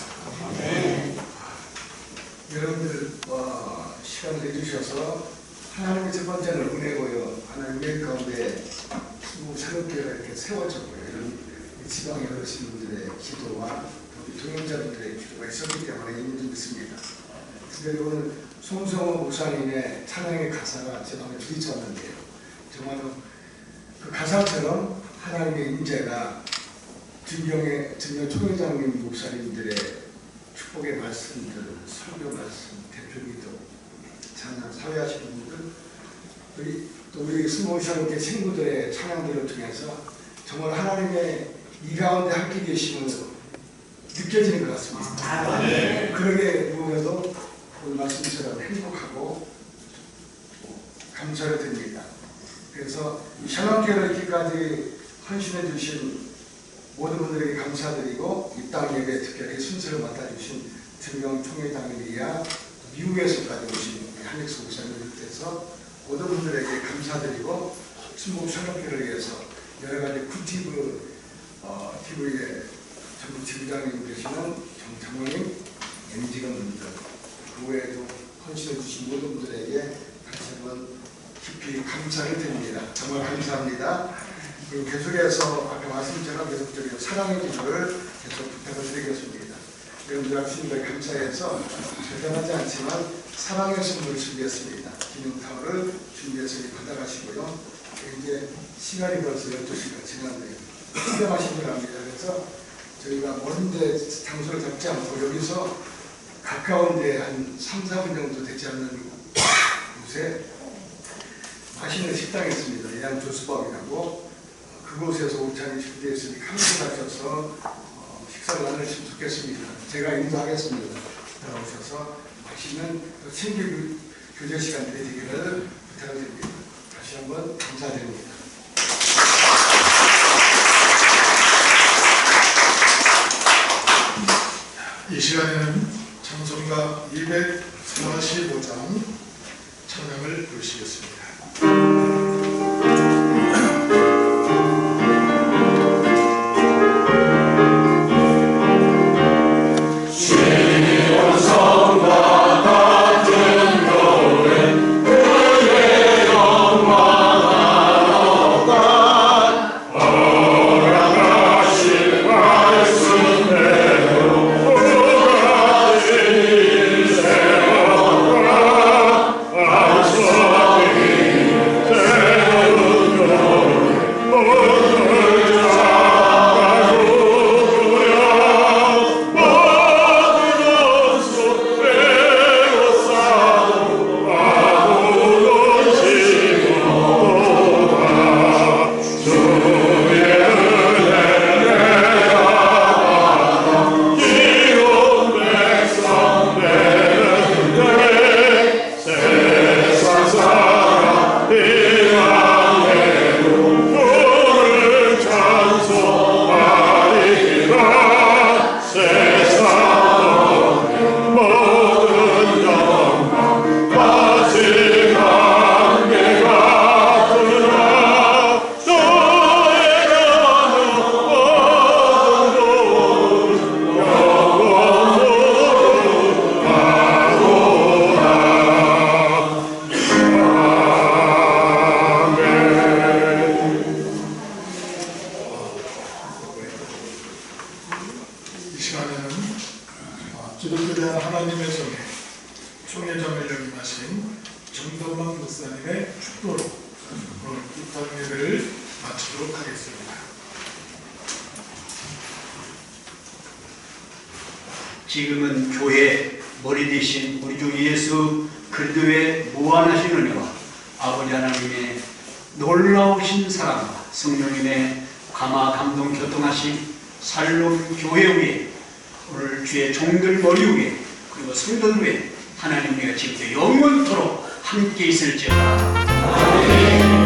여러분들 시간을 내주셔서 하나님의 첫 번째는 은혜고요. 하나님의 가운데 새롭게 이렇게 세워졌고요. 이런 지방의 어르신분들의 기도와 동역자분들의 기도가 있었기 때문에 있는 줄 믿습니다. 특별히 오늘 송성호 목사님의 찬양의 가사가 제 마음에 부딪혔는데요. 정말로 그 가사처럼 하나님의 임재가 진경 총회장님 목사님들의 축복의 말씀들, 설교 말씀, 대표기도, 찬양, 사회하시는 분들, 또 우리 스모션의 친구들의 찬양들을 통해서 정말 하나님의 이 가운데 함께 계심을 느껴지는 것 같습니다. 그러게 보면서 오늘 말씀처럼 행복하고 감사가 됩니다. 그래서 이 샬롬교회를 이렇게까지 헌신해 주신 모든 분들에게 감사드리고 이 땅 예배 특별히 순서를 맡아주신 정경 총회장님이야 미국에서까지 오신 한익수 목사님을 비롯해서 모든 분들에게 감사드리고 순복 샬롬교회를 위해서 여러 가지 굿티브 TV에 전국 지부장님 되시는 정장모님, 임직원분들 그 외에도 헌신해 주신 모든 분들에게 다시 한번 깊이 감사를 드립니다. 정말 감사합니다. 그리고 계속해서 아까 말씀처럼 계속적인 사랑의 기도를 계속 부탁을 드리겠습니다. 여러분들 주님께 감사해서 대단하지 않지만 사랑의 선물을 준비했습니다. 기념타월을 준비해서 받아가시고요. 이제 시간이 벌써 12시가 지났네요. 시간하신 줄 압니다. 그래서 저희가 먼 데 장소를 잡지 않고 여기서 가까운 데 한 3, 4분 정도 되지 않는 곳에 맛있는 식당이 있습니다. 이란 조수법이라고 그곳에서 오찬이 준비되어 있으니 함께 가셔서 식사를 나누시면 좋겠습니다. 제가 인도하겠습니다. 들어오셔서 맛있는 친교 교제 시간들이 되기를 부탁드립니다. 다시 한번 감사드립니다.
이 시간에는 찬송가 245장 찬양을 부르시겠습니다. 기독교대한 하나님의 총회장을 역임하신 정도만 목사님의 축도로 오늘 입당회를 마치도록 하겠습니다.
지금은 교회 머리 대신 우리 주 예수 그리스도의 무한하신 은혜와 아버지 하나님의 놀라우신 사랑과 성령님의 감화 감동 교통하심 살롬 교회 위에 오늘 주의 종들 머리 위에 그리고 성도들 위에 하나님 우리가 지금부터 영원토록 함께 있을지어다.